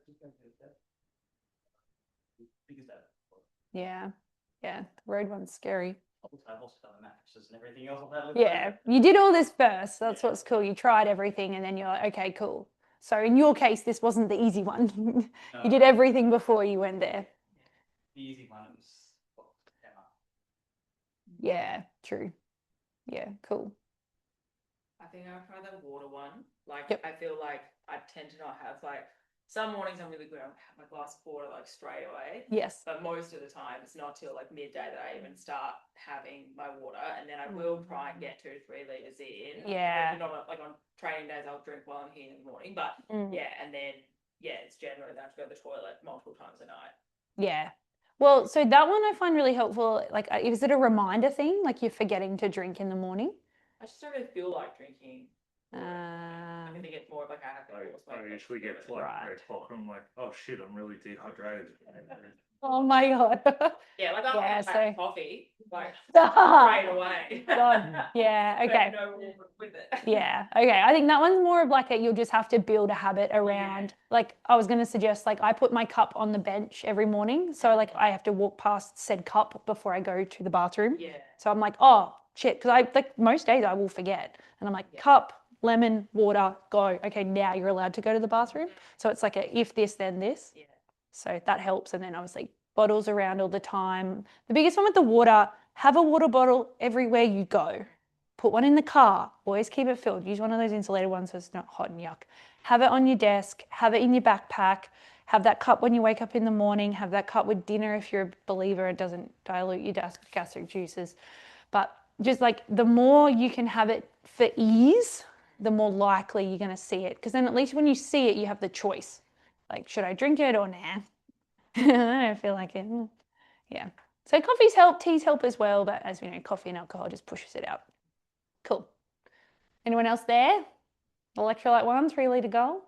E: because that.
A: Yeah. Yeah. The road one's scary.
E: I've also done the mattresses and everything else. I've had
A: Yeah. You did all this first. That's what's cool. You tried everything and then you're like, okay, cool. So in your case, this wasn't the easy one. You did everything before you went there.
E: The easy one was Emma.
A: Yeah, true. Yeah, cool.
B: I think I'll try the water one. Like,
A: Yep.
B: I feel like I tend to not have, like, some mornings I'm really good. I'll have my glass of water like straight away.
A: Yes.
B: But most of the time, it's not till like midday that I even start having my water, and then I will try and get 2 to 3 liters in.
A: Yeah.
B: Not like on training days, I'll drink while I'm here in the morning, but yeah, and then it's generally that I have to go to the toilet multiple times a night.
A: Yeah. Well, so that one I find really helpful. Like, is it a reminder thing? Like you're forgetting to drink in the morning?
B: I just don't really feel like drinking. I think it's more of like I have to force
C: I
B: myself
C: usually
B: to do
C: get
B: it.
C: to like
A: Right.
C: 3 o'clock and I'm like, oh shit, I'm really dehydrated.
A: Oh my God.
B: Yeah, like I'm
A: Yeah,
B: like
A: so-
B: coffee, like
A: God.
B: straight away.
A: Yeah, okay.
B: No water with it.
A: Yeah, okay. I think that one's more of like you'll just have to build a habit around. Like I was going to suggest, like I put my cup on the bench every morning. So like I have to walk past said cup before I go to the bathroom.
B: Yeah.
A: So I'm like, oh shit, because I like most days I will forget. And I'm like, cup, lemon, water, go. Okay, now you're allowed to go to the bathroom. So it's like a if this, then this.
B: Yeah.
A: So that helps. And then obviously bottles around all the time. The biggest one with the water, have a water bottle everywhere you go. Put one in the car. Always keep it filled. Use one of those insulated ones so it's not hot and yuck. Have it on your desk. Have it in your backpack. Have that cup when you wake up in the morning. Have that cup with dinner if you're a believer. It doesn't dilute your gastric juices. But just like the more you can have it for ease, the more likely you're going to see it. Because then at least when you see it, you have the choice. Like, should I drink it or nah? I don't feel like it. Yeah. So coffees help, teas help as well. But as we know, coffee and alcohol just pushes it out. Cool. Anyone else there? Electrolyte 1, 3 litre goal?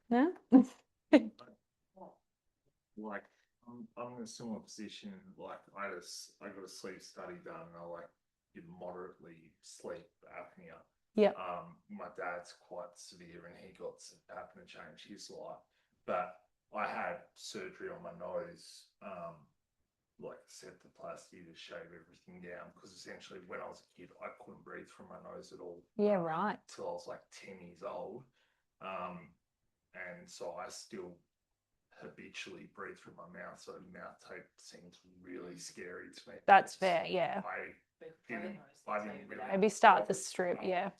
A: No?
C: Like, I'm in a similar position. Like, I got a sleep study done and I like get moderately sleep apnea.
A: Yep.
C: My dad's quite severe and he got apnea change his life. But I had surgery on my nose, like septoplasty to shave everything down because essentially when I was a kid I couldn't breathe through my nose at all.
A: Yeah, right.
C: Till I was like 10 years old. and so I still habitually breathe through my mouth. So mouth tape seems really scary to me.
A: That's fair, yeah.
C: I didn't really
A: Maybe start the strip, yeah.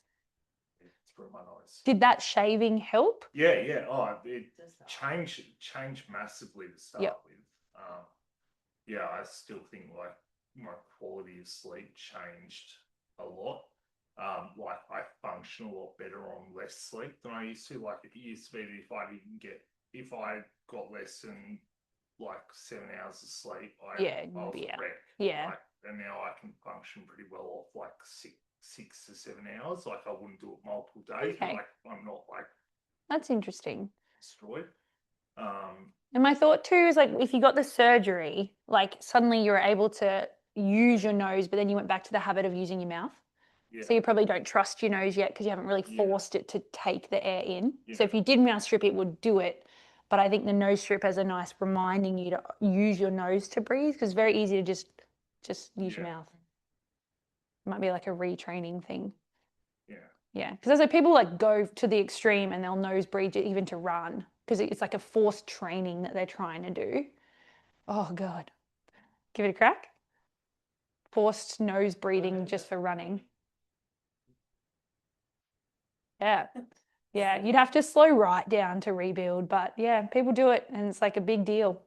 C: through my nose.
A: Did that shaving help?
C: Yeah. Oh, it changed massively to start
A: Yep.
C: with. Yeah, I still think like my quality of sleep changed a lot. Like I function a lot better on less sleep than I used to. Like it used to be that if I got less than like 7 hours of sleep, I was
A: yeah.
C: a wreck.
A: Yeah.
C: Like, and now I can function pretty well off like six to 7 hours. Like I wouldn't do it multiple days, but
A: Okay.
C: like I'm not like
A: That's interesting.
C: destroyed.
A: And my thought too is like if you got the surgery, like suddenly you're able to use your nose, but then you went back to the habit of using your mouth.
C: Yeah.
A: So you probably don't trust your nose yet because you haven't really
C: Yeah.
A: forced it to take the air in. So
C: Yeah.
A: if you did mouth strip, it would do it. But I think the nose strip has a nice reminding you to use your nose to breathe because it's very easy to just use your
C: Yeah.
A: mouth. It might be like a retraining thing.
C: Yeah.
A: Yeah, because there's like people like go to the extreme and they'll nose breathe even to run because it's like a forced training that they're trying to do. Oh God, give it a crack. Forced nose breathing just for running. Yeah, yeah, you'd have to slow right down to rebuild, but yeah, people do it and it's like a big deal.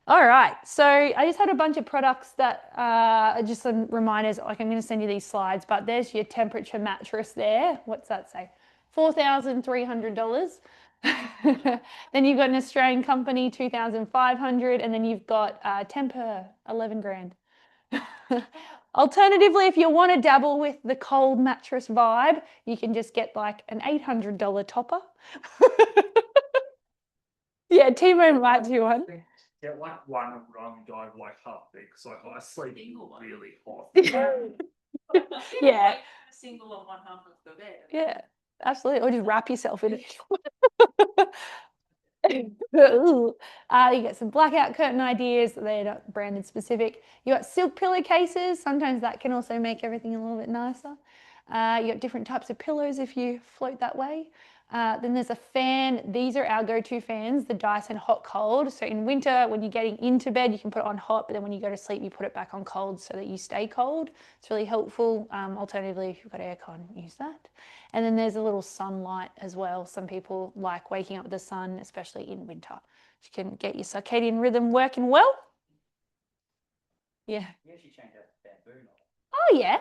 A: All right, so I just had a bunch of products that are just some reminders, like I'm going to send you these slides, but there's your temperature mattress there. What's that say? $4,300. Then you've got an Australian company, 2,500, and then you've got Tempur, 11 grand. Alternatively, if you want to dabble with the cold mattress vibe, you can just get like an $800 topper. Yeah, T-Bone might do one.
C: Yeah, like one run go like half big because like I sleep
B: Single one.
C: really hot.
A: Yeah.
B: Single on one half of the bed.
A: Yeah, absolutely. Or just wrap yourself in it. Ooh. You get some blackout curtain ideas. They're not branded specific. You got silk pillowcases. Sometimes that can also make everything a little bit nicer. You got different types of pillows if you float that way. Then there's a fan. These are our go-to fans, the Dyson Hot Cold. So in winter, when you're getting into bed, you can put it on hot, but then when you go to sleep, you put it back on cold so that you stay cold. It's really helpful. Alternatively, if you've got aircon, use that. And then there's a little sunlight as well. Some people like waking up with the sun, especially in winter. You can get your circadian rhythm working well. Yeah.
E: You actually change out the bamboo knot.
A: Oh, yeah.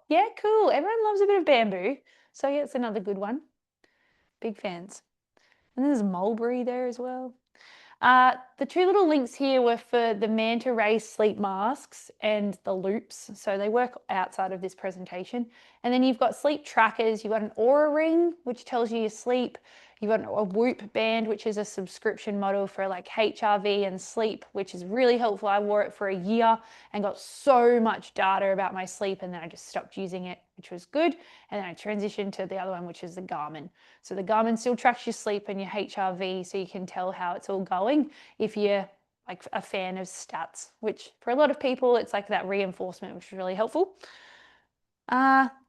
A: Yeah, cool. Everyone loves a bit of bamboo. So yeah, it's another good one. Big fans. And there's mulberry there as well. The two little links here were for the Manta Ray sleep masks and the loops. So they work outside of this presentation. And then you've got sleep trackers. You've got an Aura Ring, which tells you your sleep. You've got a Whoop band, which is a subscription model for like HRV and sleep, which is really helpful. I wore it for a year and got so much data about my sleep, and then I just stopped using it, which was good. And then I transitioned to the other one, which is the Garmin. So the Garmin still tracks your sleep and your HRV, so you can tell how it's all going if you're like a fan of stats, which for a lot of people, it's like that reinforcement, which is really helpful.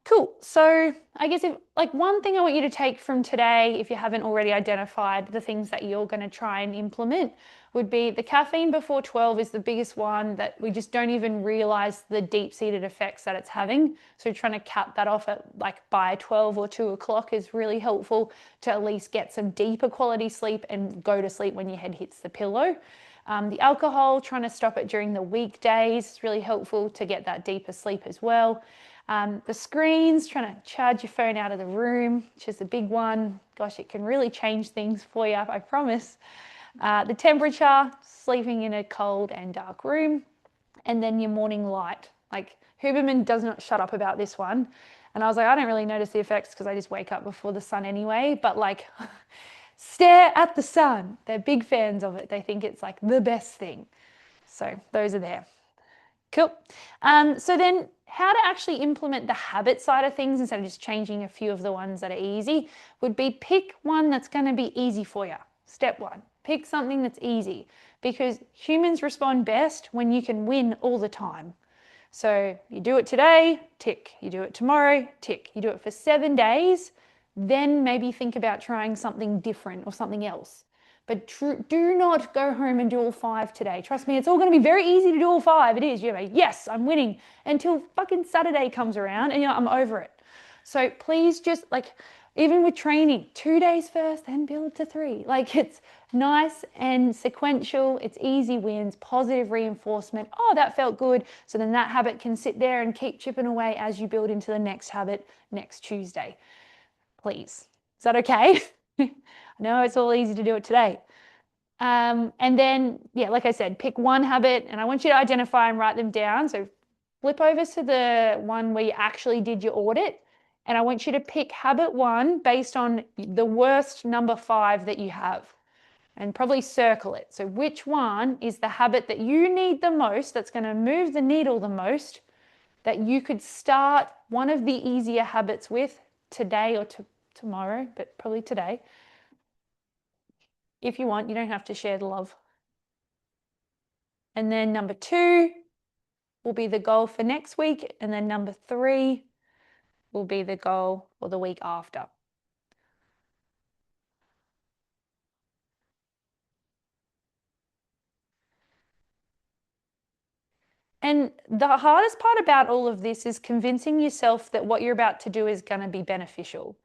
A: Cool. So I guess if like one thing I want you to take from today, if you haven't already identified the things that you're going to try and implement, would be the caffeine before 12 is the biggest one that we just don't even realize the deep-seated effects that it's having. So trying to cap that off at like by 12 or 2 o'clock is really helpful to at least get some deeper quality sleep and go to sleep when your head hits the pillow. The alcohol, trying to stop it during the weekdays is really helpful to get that deeper sleep as well. The screens, trying to charge your phone out of the room, which is a big one. Gosh, it can really change things for you, I promise. The temperature, sleeping in a cold and dark room, and then your morning light. Like Huberman does not shut up about this one. And I was like, I don't really notice the effects because I just wake up before the sun anyway, but like stare at the sun. They're big fans of it. They think it's like the best thing. So those are there. Cool. So then how to actually implement the habit side of things instead of just changing a few of the ones that are easy would be pick one that's going to be easy for you. Step one, pick something that's easy because humans respond best when you can win all the time. So you do it today, tick. You do it tomorrow, tick. You do it for 7 days, then maybe think about trying something different or something else. But do not go home and do all 5 today. Trust me, it's all going to be very easy to do all 5. It is. You're like, yes, I'm winning, until fucking Saturday comes around and I'm over it. So please just, like, even with training, 2 days first, then build to 3. Like, it's nice and sequential. It's easy wins, positive reinforcement. Oh, that felt good. So then that habit can sit there and keep chipping away as you build into the next habit next Tuesday. Please. Is that okay? I know it's all easy to do it today. And then, yeah, like I said, pick one habit, and I want you to identify and write them down. So flip over to the one where you actually did your audit, and I want you to pick habit 1 based on the worst number 5 that you have, and probably circle it. So which one is the habit that you need the most, that's going to move the needle the most, that you could start one of the easier habits with today or tomorrow, but probably today. If you want, you don't have to share the love. And then number 2 will be the goal for next week. And then number 3 will be the goal for the week after. And the hardest part about all of this is convincing yourself that what you're about to do is going to be beneficial.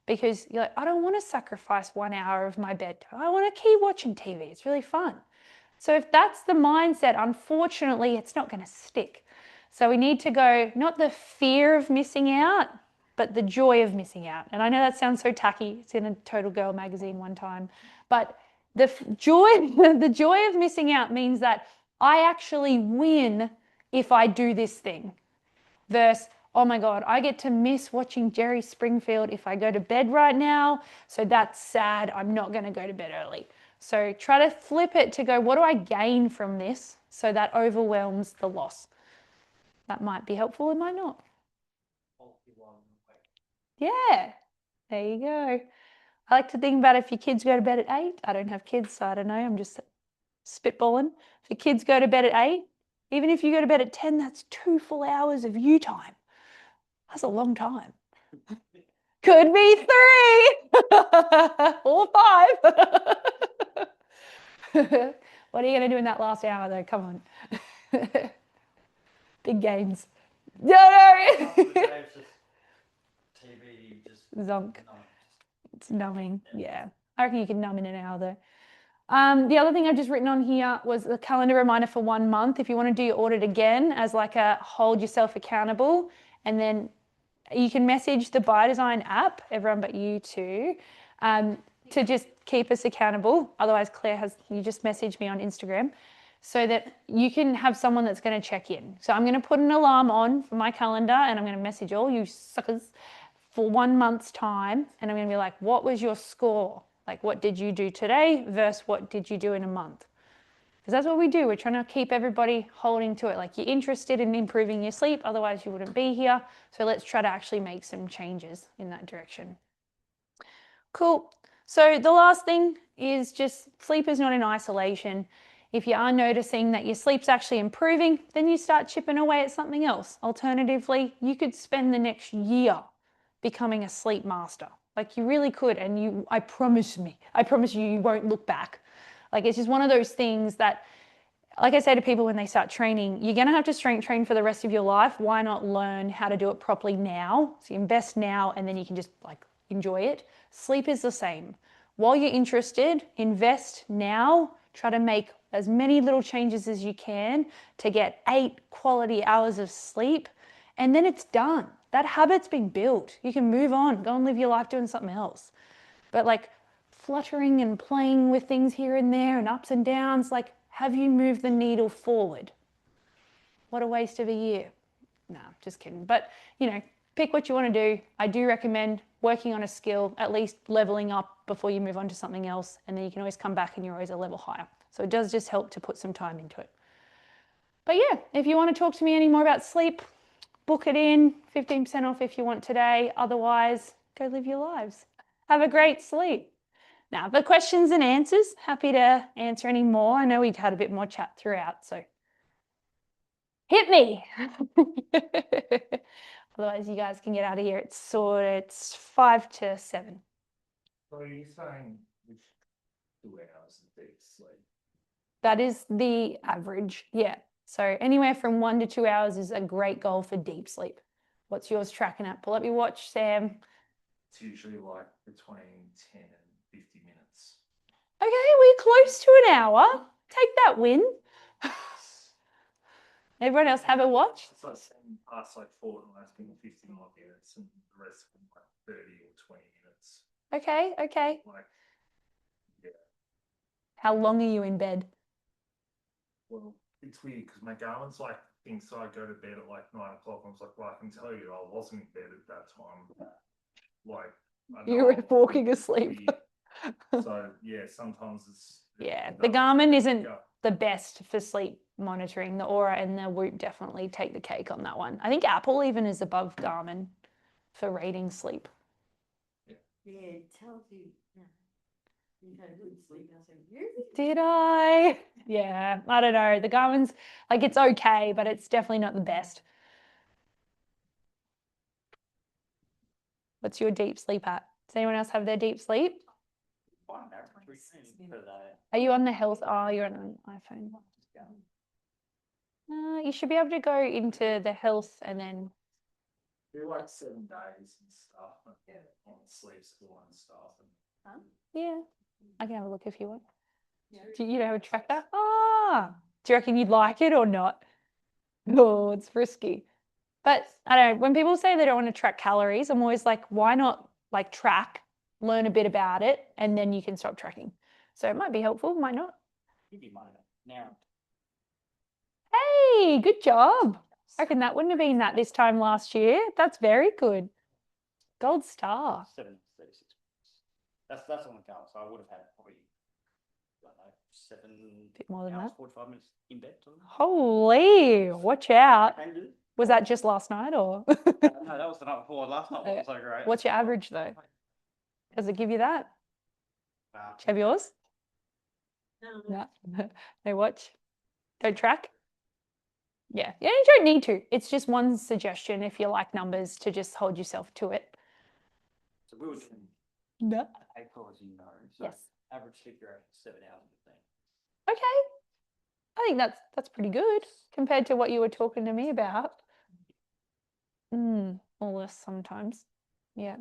A: Because you're like, I don't want to sacrifice 1 hour of my bedtime. I want to keep watching TV. It's really fun. So if that's the mindset, unfortunately, it's not going to stick. So we need to go, not the fear of missing out, but the joy of missing out. And I know that sounds so tacky. It's in a Total Girl magazine one time. But the joy of missing out means that I actually win if I do this thing. Versus, oh my God, I get to miss watching Jerry Springfield if I go to bed right now. So that's sad. I'm not going to go to bed early. So try to flip it to go, what do I gain from this? So that overwhelms the loss. That might be helpful, it might not. Yeah, there you go. I like to think about if your kids go to bed at 8. I don't have kids, so I don't know. I'm just spitballing. If your kids go to bed at 8, even if you go to bed at 10, that's 2 full hours of you time. That's a long time. Could be 3 or 5. What are you going to do in that last hour though? Come on. Big games. No.
E: TV just
A: Zonk.
E: no,
A: It's numbing. Yeah. I reckon you can numb in an hour though. The other thing I've just written on here was a calendar reminder for 1 month. If you want to do your audit again as like a hold yourself accountable, and then you can message the BioDesign app, everyone but you two, to just keep us accountable. Otherwise, you just message me on Instagram so that you can have someone that's going to check in. So I'm going to put an alarm on for my calendar, and I'm going to message all you suckers for 1 month's time. And I'm going to be like, what was your score? Like, what did you do today versus what did you do in a month? Because that's what we do. We're trying to keep everybody holding to it. Like, you're interested in improving your sleep, otherwise you wouldn't be here. So let's try to actually make some changes in that direction. Cool. So the last thing is just sleep is not in isolation. If you are noticing that your sleep's actually improving, then you start chipping away at something else. Alternatively, you could spend the next year becoming a sleep master. Like, you really could, and I promise you, you won't look back. Like, it's just one of those things that, like I say to people when they start training, you're going to have to strength train for the rest of your life. Why not learn how to do it properly now? So you invest now, and then you can just like enjoy it. Sleep is the same. While you're interested, invest now. Try to make as many little changes as you can to get 8 quality hours of sleep, and then it's done. That habit's been built. You can move on, go and live your life doing something else. But like fluttering and playing with things here and there and ups and downs, like, have you moved the needle forward? What a waste of a year. No, just kidding. But, you know, pick what you want to do. I do recommend working on a skill, at least leveling up before you move on to something else. And then you can always come back and you're always a level higher. So it does just help to put some time into it. But yeah, if you want to talk to me any more about sleep, book it in, 15% off if you want today. Otherwise, go live your lives. Have a great sleep. Now, for questions and answers, happy to answer any more. I know we've had a bit more chat throughout, so hit me. Otherwise, you guys can get out of here. It's 5 to 7.
C: So are you saying which 2 hours of deep sleep?
A: That is the average. Yeah. So anywhere from 1 to 2 hours is a great goal for deep sleep. What's yours tracking at? Pull up your watch, Sam.
C: It's usually like between 10 and 50 minutes.
A: Okay, we're close to an hour. Take that win. Everyone else have a watch?
C: It's like saying past like fortnight, been 50 more minutes and the rest of them like 30 or 20 minutes.
A: Okay, okay.
C: Like, yeah,
A: How long are you in bed?
C: well, it's weird because my Garmin's like thinks I go to bed at like 9 o'clock. I was like, well, I can tell you I wasn't in bed at that time. Like, I
A: You
C: know
A: were
C: I was,
A: walking
C: it's
A: asleep.
C: weird. So yeah, sometimes it's
A: Yeah,
C: it
A: the
C: does
A: Garmin isn't
C: go.
A: the best for sleep monitoring. The Aura and the Whoop definitely take the cake on that one. I think Apple even is above Garmin for rating sleep.
D: Yeah, it tells you, yeah, you've had a good sleep. I said, really?
A: Did I? Yeah, I don't know. The Garmin's like it's okay, but it's definitely not the best. What's your deep sleep at? Does anyone else have their deep sleep?
E: Fine, average routine per day.
A: Are you on the health? Oh, you're on an iPhone. You should be able to go into the health and then.
C: Do like 7 days and stuff, and on sleep school and stuff. And
A: Yeah, I can have a look if you want. You don't have a tracker? Ah, do you reckon you'd like it or not? Oh, it's risky. But I don't know, when people say they don't want to track calories, I'm always like, why not like track, learn a bit about it, and then you can stop tracking. So it might be helpful, might not.
E: You'd be mine now.
A: Hey, good job. I reckon that wouldn't have been that this time last year. That's very good. Gold star.
E: 7:36. That's on the count. So I would have had probably, I don't know, 7
A: Bit more than
E: hours,
A: that.
E: 45 minutes in bed. Something.
A: Holy, watch out.
E: Can do.
A: Was that just last night or?
E: No, that was the night before. Last night wasn't so great.
A: What's your average though? Does it give you that?
E: Nah.
A: Do you have yours?
D: No.
A: No, no watch. Don't track. Yeah, you don't need to. It's just one suggestion if you like numbers to just hold yourself to it.
E: So we were doing
A: No.
E: April, as you know. So
A: Yes.
E: average sleep duration 7 hours a day.
A: Okay. I think that's pretty good compared to what you were talking to me about. Or less sometimes. Yeah.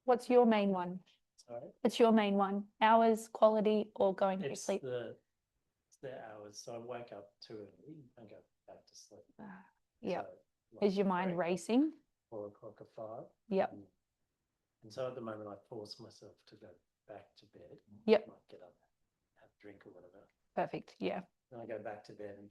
A: What's your main one?
F: Sorry,
A: What's your main one? Hours, quality, or going to
F: it's
A: sleep?
F: the hours, so I wake up too early and go back to sleep.
A: Yeah.
F: So, like,
A: Is your mind
F: 3 o'clock,
A: racing?
F: 4 o'clock or 5.
A: Yep.
F: And so at the moment I force myself to go back to bed.
A: Yep.
F: Like get up, have a drink or whatever.
A: Perfect. Yeah.
F: Then I go back to bed and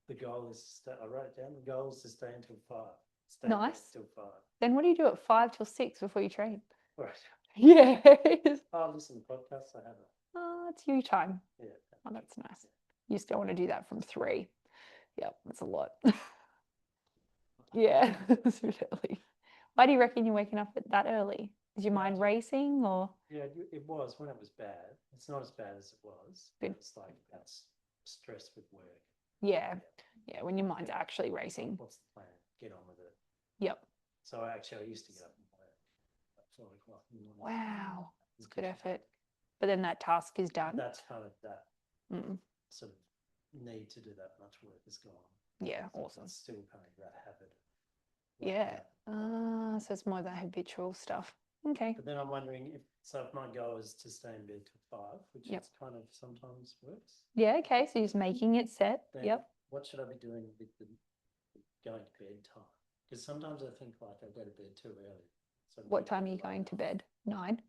F: the goal is I wrote it down, the goal is to stay until 5. Stay in bed
A: Nice.
F: till 5.
A: Then what do you do at 5 till 6 before you train?
F: Right.
A: Yeah.
F: I listen to podcasts, I have
A: Oh, it's you time.
F: yeah.
A: Oh, that's nice. You still want to do that from 3. Yep, that's a lot. Yeah, it's really. Why do you reckon you're waking up at that early? Is your mind racing or?
F: Yeah, it was when it was bad. It's not as bad as it was.
A: Good.
F: It's like that's stress with work.
A: Yeah, yeah, when your mind's actually racing.
F: What's the plan? Get on with it.
A: Yep.
F: So I used to get up and work at 4 o'clock in the morning.
A: Wow, it's good effort. But then that task is done.
F: That's kind of that
A: Mm,
F: sort of need to do that much work is gone.
A: yeah,
F: So
A: awesome.
F: It's still kind of that habit. like
A: Yeah.
F: that.
A: So it's more that habitual stuff. Okay.
F: But then I'm wondering if my goal is to stay in bed till 5, which
A: Yep.
F: is kind of sometimes works.
A: Yeah, okay. So you're just making it set.
F: Then
A: Yep.
F: what should I be doing with the going to bed time? Because sometimes I think like I go to bed too early. So I'm
A: What
F: not
A: time are you
F: late
A: going to
F: enough.
A: bed? 9.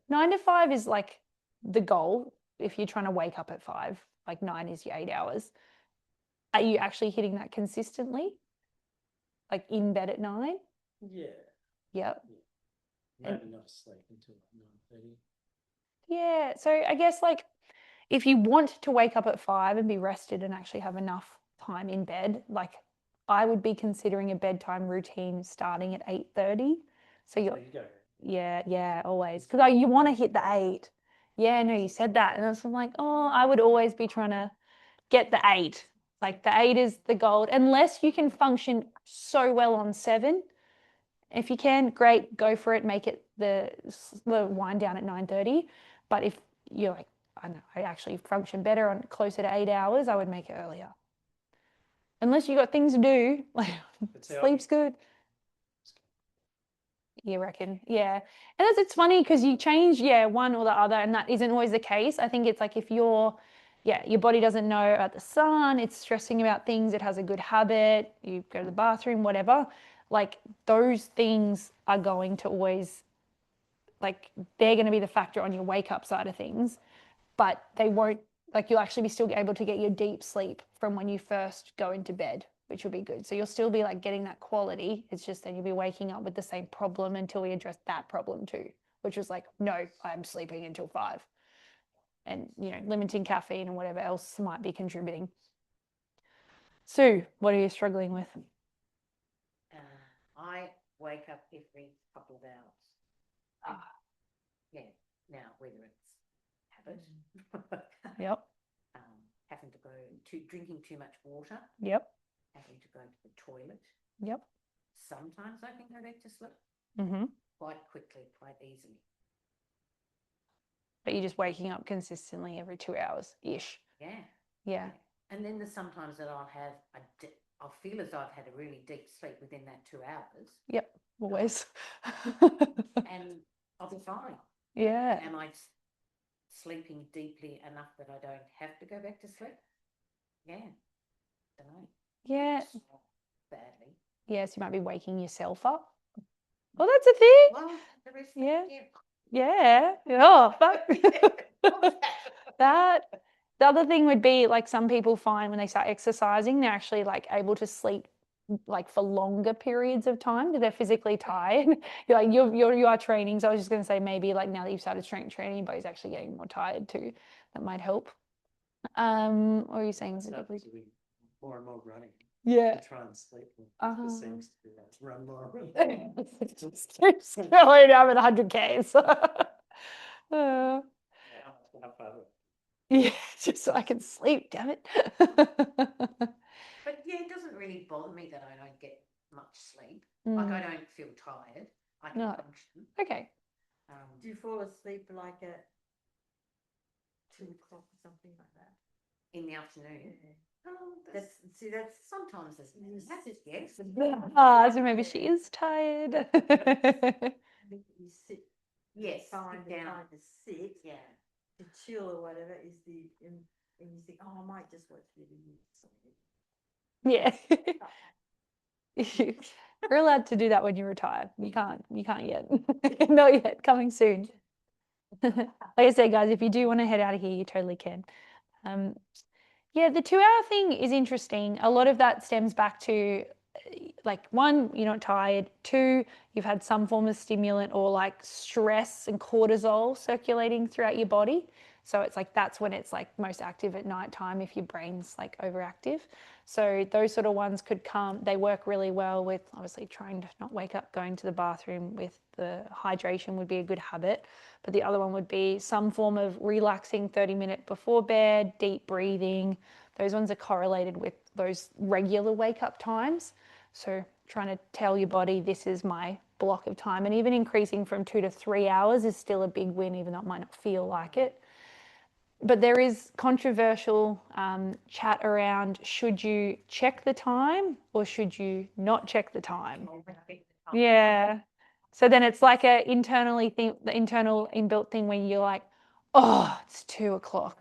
A: 9 to 5 is like the goal. If you're trying to wake up at 5, like 9 is your 8 hours. Are you actually hitting that consistently? Like in bed at 9?
F: Yeah,
A: Yep. And-
F: maybe not asleep until like 9:30.
A: Yeah. So I guess like if you want to wake up at 5 and be rested and actually have enough time in bed, like I would be considering a bedtime routine starting at 8:30. So
F: So
A: you're
F: you go.
A: yeah, always. Because you want to hit the 8. Yeah, no, you said that. And I was like, oh, I would always be trying to get the 8. Like the 8 is the gold. Unless you can function so well on 7, If you can, great, go for it. Make it the wind down at 9:30. But if you're like, I know, I actually function better on closer to 8 hours, I would make it earlier. Unless you got things to do, like
F: But see,
A: sleep's good. You reckon? Yeah. And it's funny because you change, one or the other, and that isn't always the case. I think it's like if your body doesn't know about the sun, it's stressing about things, it has a good habit, you go to the bathroom, whatever, like those things are going to always, like, they're going to be the factor on your wake up side of things, but they won't, like, you'll actually be still able to get your deep sleep from when you first go into bed, which will be good. So you'll still be like getting that quality. It's just then you'll be waking up with the same problem until we address that problem too, which was like, no, I'm sleeping until 5. And, limiting caffeine and whatever else might be contributing. Sue, what are you struggling with?
G: I wake up every couple of hours.
A: Ah.
G: Yeah, now whether it's habit,
A: Yep.
G: having to go drinking too much water,
A: Yep.
G: having to go to the toilet.
A: Yep.
G: Sometimes I can go back to sleep
A: Mm-hmm.
G: quite quickly, quite easily.
A: But you're just waking up consistently every 2 hours ish.
G: Yeah.
A: Yeah.
G: And then there's sometimes that I'll have I'll feel as though I've had a really deep sleep within that 2 hours,
A: Yep. Always.
G: and I'll be fine.
A: Yeah.
G: Am I sleeping deeply enough that I don't have to go back to sleep? Yeah. Don't know.
A: Yeah.
G: Badly.
A: Yes, you might be waking yourself up. Well, that's a thing.
G: Well, the rest
A: Yeah.
G: yeah.
A: Yeah. Oh, fuck. That. The other thing would be like some people find when they start exercising, they're actually like able to sleep like for longer periods of time because they're physically tired. You're like you are training. So I was just going to say maybe like now that you've started strength training, your body's actually getting more tired too. That might help. What were you saying?
F: Start doing more and more running
A: Yeah.
F: to try and sleep.
A: Uh-huh.
F: It seems to be that. Run more.
A: Just going down with 100 Ks.
F: How far?
A: Yeah, just so I can sleep, damn it.
G: But yeah, it doesn't really bother me that I don't get much sleep. Like I don't feel tired. I can
A: No.
G: function.
A: Okay.
D: Do you fall asleep like at 2 o'clock or something like that?
G: In the afternoon. Oh,
D: That's
G: sometimes there's yes.
A: So maybe she is tired.
D: You sit.
G: Yes,
D: Find
G: sit
D: the
G: down.
D: time to sit,
G: Yeah.
D: to chill or whatever is and you think, oh, I might just watch TV.
A: Yeah. You're allowed to do that when you retire. You can't yet. Not yet, coming soon. Like I said, guys, if you do want to head out of here, you totally can. Yeah, the 2-hour thing is interesting. A lot of that stems back to like 1, you're not tired. 2, you've had some form of stimulant or like stress and cortisol circulating throughout your body. So it's like that's when it's like most active at nighttime if your brain's like overactive. So those sort of ones could come, they work really well with obviously trying to not wake up, going to the bathroom with the hydration would be a good habit. But the other one would be some form of relaxing 30-minute before bed, deep breathing. Those ones are correlated with those regular wake up times. So trying to tell your body this is my block of time, and even increasing from 2 to 3 hours is still a big win, even though it might not feel like it. But there is controversial chat around should you check the time or should you not check the time? Yeah. So then it's like the internal inbuilt thing where you're like, oh, it's 2 o'clock.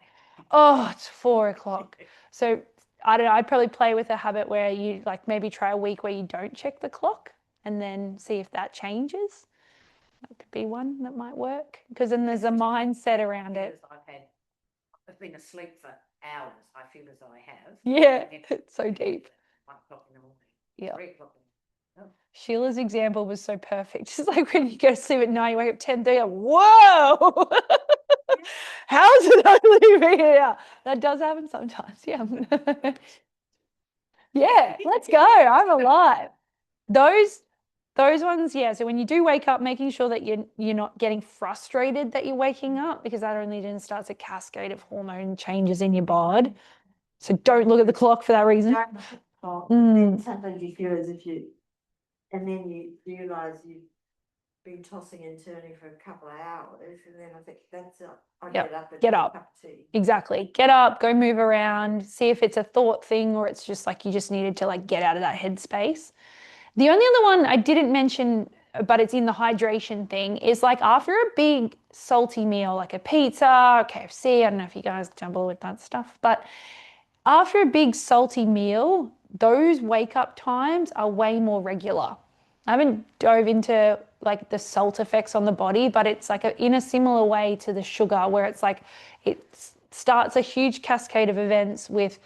A: Oh, it's 4 o'clock. So I don't know, I'd probably play with a habit where you like maybe try a week where you don't check the clock and then see if that changes. That could be one that might work because then there's a mindset around it.
G: I've been asleep for hours. I feel as though I have.
A: Yeah,
G: And
A: it's so deep.
G: 1 o'clock in the morning.
A: Yeah.
G: 3 o'clock in the morning.
A: Sheila's example was so perfect. She's like when you go to sleep at night, you wake up 10:30, whoa! How is it only here? That does happen sometimes, yeah. Yeah, let's go. I'm alive. Those ones, yeah. So when you do wake up, making sure that you're not getting frustrated that you're waking up, because that only then starts a cascade of hormone changes in your bod. So don't look at the clock for that reason.
D: Then sometimes you feel as if and then you realise you've been tossing and turning for a couple of hours, and then I think that's I
A: Yep,
D: get up and
A: get
D: have a
A: up.
D: cup of tea.
A: Exactly. Get up, go move around, see if it's a thought thing or it's just like you just needed to like get out of that headspace. The only other one I didn't mention, but it's in the hydration thing, is like after a big salty meal, like a pizza, KFC, I don't know if you guys jumble with that stuff, but after a big salty meal, those wake up times are way more regular. I haven't dove into like the salt effects on the body, but it's like in a similar way to the sugar, where it's like it starts a huge cascade of events with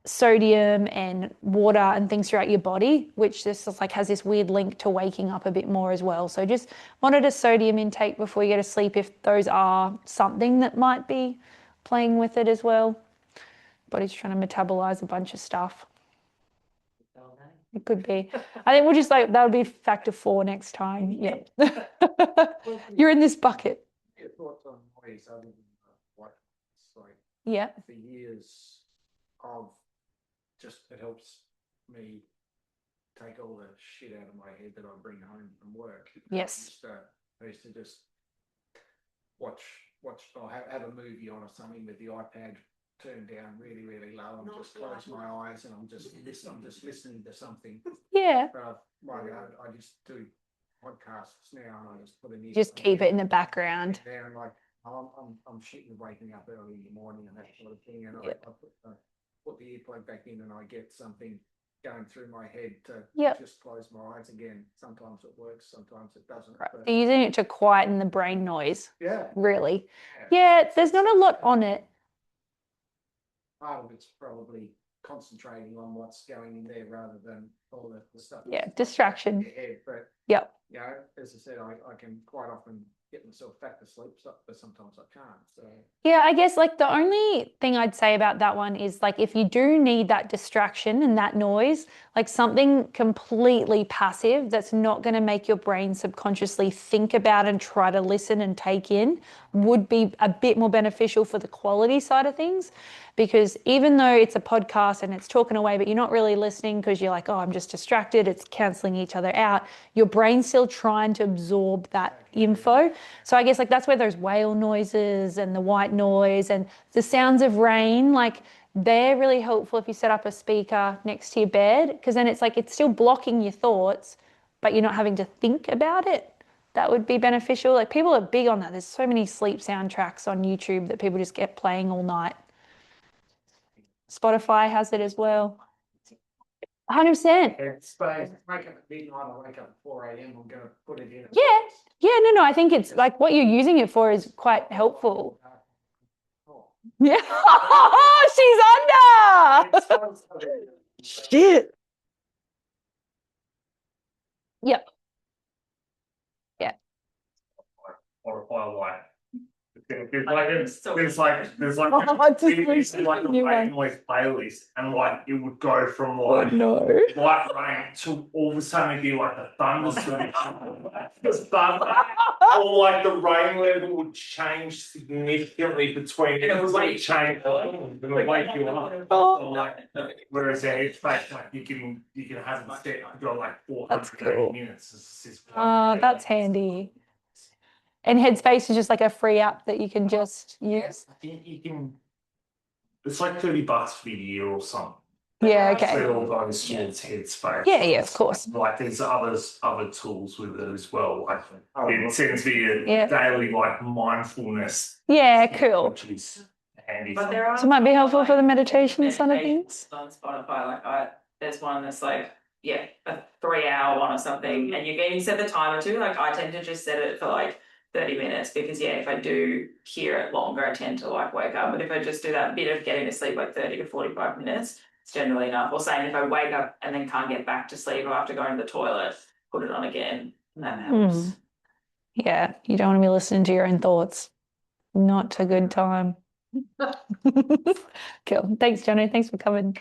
A: sodium and water and things throughout your body, which just like has this weird link to waking up a bit more as well. So just monitor sodium intake before you go to sleep if those are something that might be playing with it as well. Body's trying to metabolize a bunch of stuff. It could be. I think we'll just like, that'll be factor 4 next time. Yeah. You're in this bucket.
H: Your thoughts on noise other than what it's like
A: Yeah.
H: for years of just it helps me take all the shit out of my head that I bring home from work.
A: Yes.
H: I used to just watch or have a movie on or something with the iPad turned down really, really low and just close my eyes and I'm just listening to something.
A: Yeah.
H: But I just do podcasts now and I just put a music.
A: Just keep it in the background.
H: There and like I'm shitting waking up early in the morning and that sort of thing, and
A: Yep.
H: I put the earplug back in and I get something going through my head to
A: Yep.
H: just close my eyes again. Sometimes it works, sometimes it doesn't.
A: Right.
H: But
A: You're using it to quieten the brain noise,
H: yeah,
A: really. Yeah, there's not a lot on it.
H: part of it's probably concentrating on what's going in there rather than all the stuff.
A: Yeah,
H: that's
A: distraction.
H: in your head. But
A: Yep.
H: you know, as I said, I can quite often get myself back to sleep, but sometimes I can't. So
A: Yeah, I guess like the only thing I'd say about that one is like if you do need that distraction and that noise, like something completely passive that's not going to make your brain subconsciously think about and try to listen and take in would be a bit more beneficial for the quality side of things. Because even though it's a podcast and it's talking away, but you're not really listening because you're like, oh, I'm just distracted, it's canceling each other out, your brain's still trying to absorb that info. So I guess like that's where those whale noises and the white noise and the sounds of rain, like they're really helpful if you set up a speaker next to your bed, because then it's like it's still blocking your thoughts, but you're not having to think about it. That would be beneficial. Like people are big on that. There's so many sleep soundtracks on YouTube that people just get playing all night. Spotify has it as well. 100%.
H: it's wake up at midnight, I wake up at 4 a.m. I'm going to put it in.
A: Yeah. Yeah, no, I think it's like what you're using it for is quite helpful. Yeah. She's under. Shit. Yep.
C: Or like there's
A: Oh, just
C: there's like a
A: new
C: rain
A: one.
C: noise playlist and like it would go from
A: Oh
C: like
A: no.
C: light rain to all of a sudden it'd be like a thunderstorm. Or like the rain level would change significantly between
B: And it would wake
C: change and wake you up.
A: Oh.
C: Or like, whereas a headspace like you can have it set to go like 480
A: That's cool.
C: minutes. It's just
A: That's handy. And Headspace is just like a free app that you can just use.
C: you can. It's like $30 for the year or something.
A: Yeah,
C: So
A: okay.
C: all those towards Headspace.
A: Yeah, of course.
C: Like there's other tools with it as well. Like it sends me a
A: Yeah.
C: daily like mindfulness,
A: Yeah, cool.
C: which is handy.
B: But there are.
A: So it might be helpful for the
B: like,
A: meditation side of
B: meditations
A: things.
B: On Spotify, like there's one that's like, yeah, a 3-hour one or something, and you set the timer to, like I tend to just set it for like 30 minutes because if I do hear it longer, I tend to like wake up. But if I just do that bit of getting to sleep, like 30 to 45 minutes, it's generally enough. Or saying if I wake up and then can't get back to sleep or have to go to the toilet, put it on again, and that helps.
A: Yeah, you don't want to be listening to your own thoughts. Not a good time. Cool. Thanks, Johnny. Thanks for coming.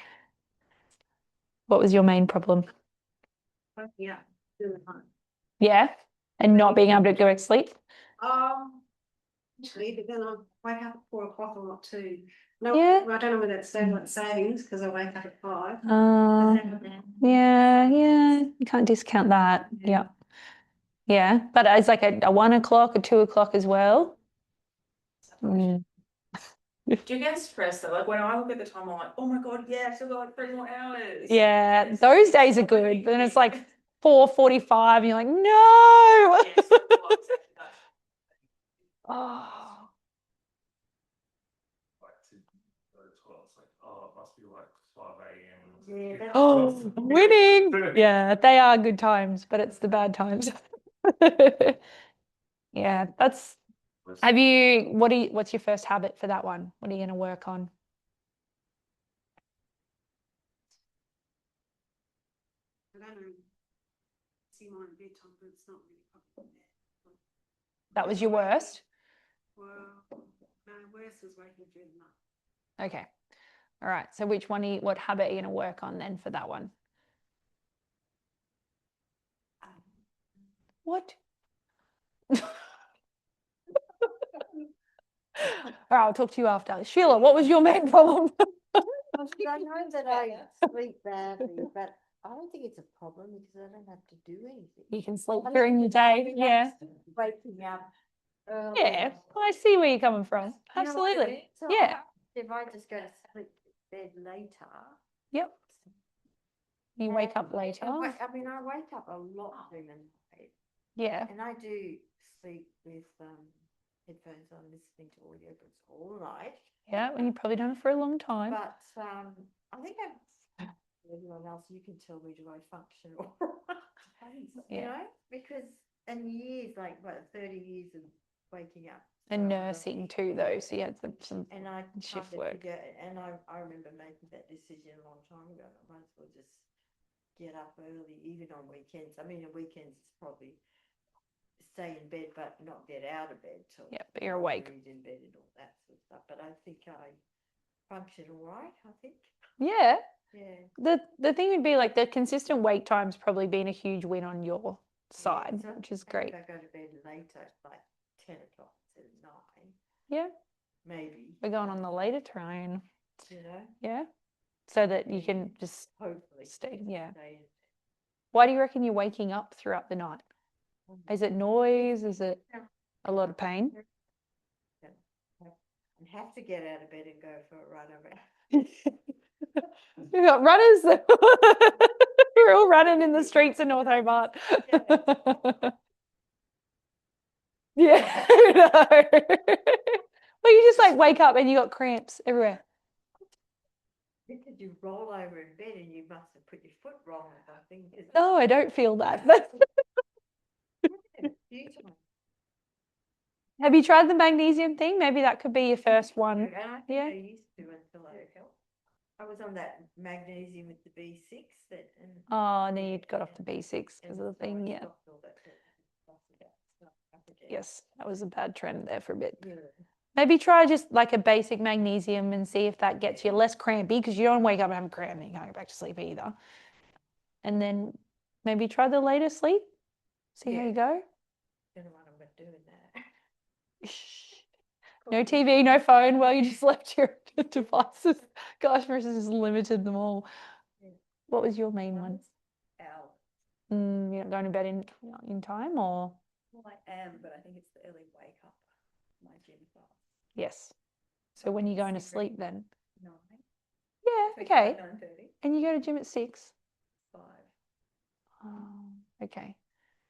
A: What was your main problem?
D: Yeah, do it.
A: Yeah, and not being able to go to sleep.
I: actually, but then I wake up at 4 o'clock a lot too. No,
A: Yeah.
I: I don't know whether it's daylight savings because I wake up at 5.
A: Yeah, you can't discount that. Yeah. Yeah, but it's like a 1 o'clock, a 2 o'clock as well. Mm.
B: Do you get stressed though? Like when I look at the time, I'm like, oh my God, yeah, I've still got like 3 more hours.
A: Yeah,
B: It's-
A: those
B: it's
A: days are
B: not
A: good,
B: really
A: but then it's
B: good.
A: like 4:45 and you're like, no.
B: Yes, well, exactly that.
A: Oh,
C: Like to go to 12, it's like, oh, it must be like 5 a.m.
D: Yeah, that's-
A: oh, winning. Yeah, they are good times, but it's the bad times. Yeah, that's. Have you? What's your first habit for that one? What are you going to work on?
I: I don't know. See mine at bedtime, but it's not really probably that.
A: That was your worst?
I: Well, no, worst was waking during the night.
A: Okay. All right. So which one? What habit are you going to work on then for that one? What? All right, I'll talk to you after. Sheila, what was your main problem?
D: I know that I sleep badly, but I don't think it's a problem because I don't have to do anything.
A: You can sleep during the day. Yeah.
D: Waking up early.
A: Yeah. I see where you're coming from.
D: You know what I mean?
A: Absolutely.
D: So
A: Yeah.
D: If I just go to sleep bed later.
A: Yep. You wake up later.
D: I mean, I wake up a lot during the night,
A: Yeah.
D: and I do sleep with headphones on, listening to audiobooks all night.
A: Yeah. And you've probably done it for a long time.
D: But I think everyone else, you can tell me, do I function all right? You
A: Yeah.
D: know, because years, like what, 30 years of waking up.
A: And
D: so
A: nursing too, though. So you had some.
D: And I
A: shift
D: kind of
A: work.
D: figure, and I remember making that decision a long time ago. I might as well just get up early, even on weekends. I mean, on weekends it's probably stay in bed, but not get out of bed till.
A: Yeah, but you're awake.
D: read in bed and all that sort of stuff. But I think I function all right. I think.
A: Yeah.
D: Yeah.
A: The thing would be like the consistent wake time's probably been a huge win on your side,
D: So
A: which is
D: maybe
A: great.
D: if I go to bed later, like 10 o'clock instead of 9,
A: Yeah.
D: maybe.
A: We're going on the later train.
D: You know,
A: Yeah. So that you can just
D: hopefully
A: stay. Yeah.
D: stay in.
A: Why do you reckon you're waking up throughout the night? Is it noise? Is it a lot of pain?
D: And have to get out of bed and go for a run around.
A: We've got runners. We're all running in the streets of North Hobart. Yeah. No. Well, you just like wake up and you got cramps everywhere.
D: Because you roll over in bed and you must have put your foot wrong or something.
A: No, I don't feel that. Have you tried the magnesium thing? Maybe that could be your first one.
D: And I think
A: Yeah.
D: I used to until I helped. I was on that magnesium with the B6 that. And,
A: Oh, and then you got off the B6 because of the
D: so I
A: thing. Yeah.
D: stopped all that stuff up again.
A: Yes, that was a bad trend there for a bit.
D: Yeah.
A: Maybe try just like a basic magnesium and see if that gets you less crampy because you don't wake up and have a cramp and you can't go back to sleep either. And then maybe try the later sleep. See how
D: Yeah.
A: you go.
D: Don't know what I'm going to do with that.
A: No TV, no phone. Well, you just left your devices. Gosh, Marissa's just limited them all.
D: Yeah.
A: What was your main one?
D: Ow.
A: You're not going to bed in time or?
D: Well, I am, but I think it's the early wake up. My gym class.
A: Yes. So when are you going to sleep then?
D: 9.
A: Yeah, okay.
D: 9:30.
A: And you go to gym at 6?
D: 5.
A: Okay.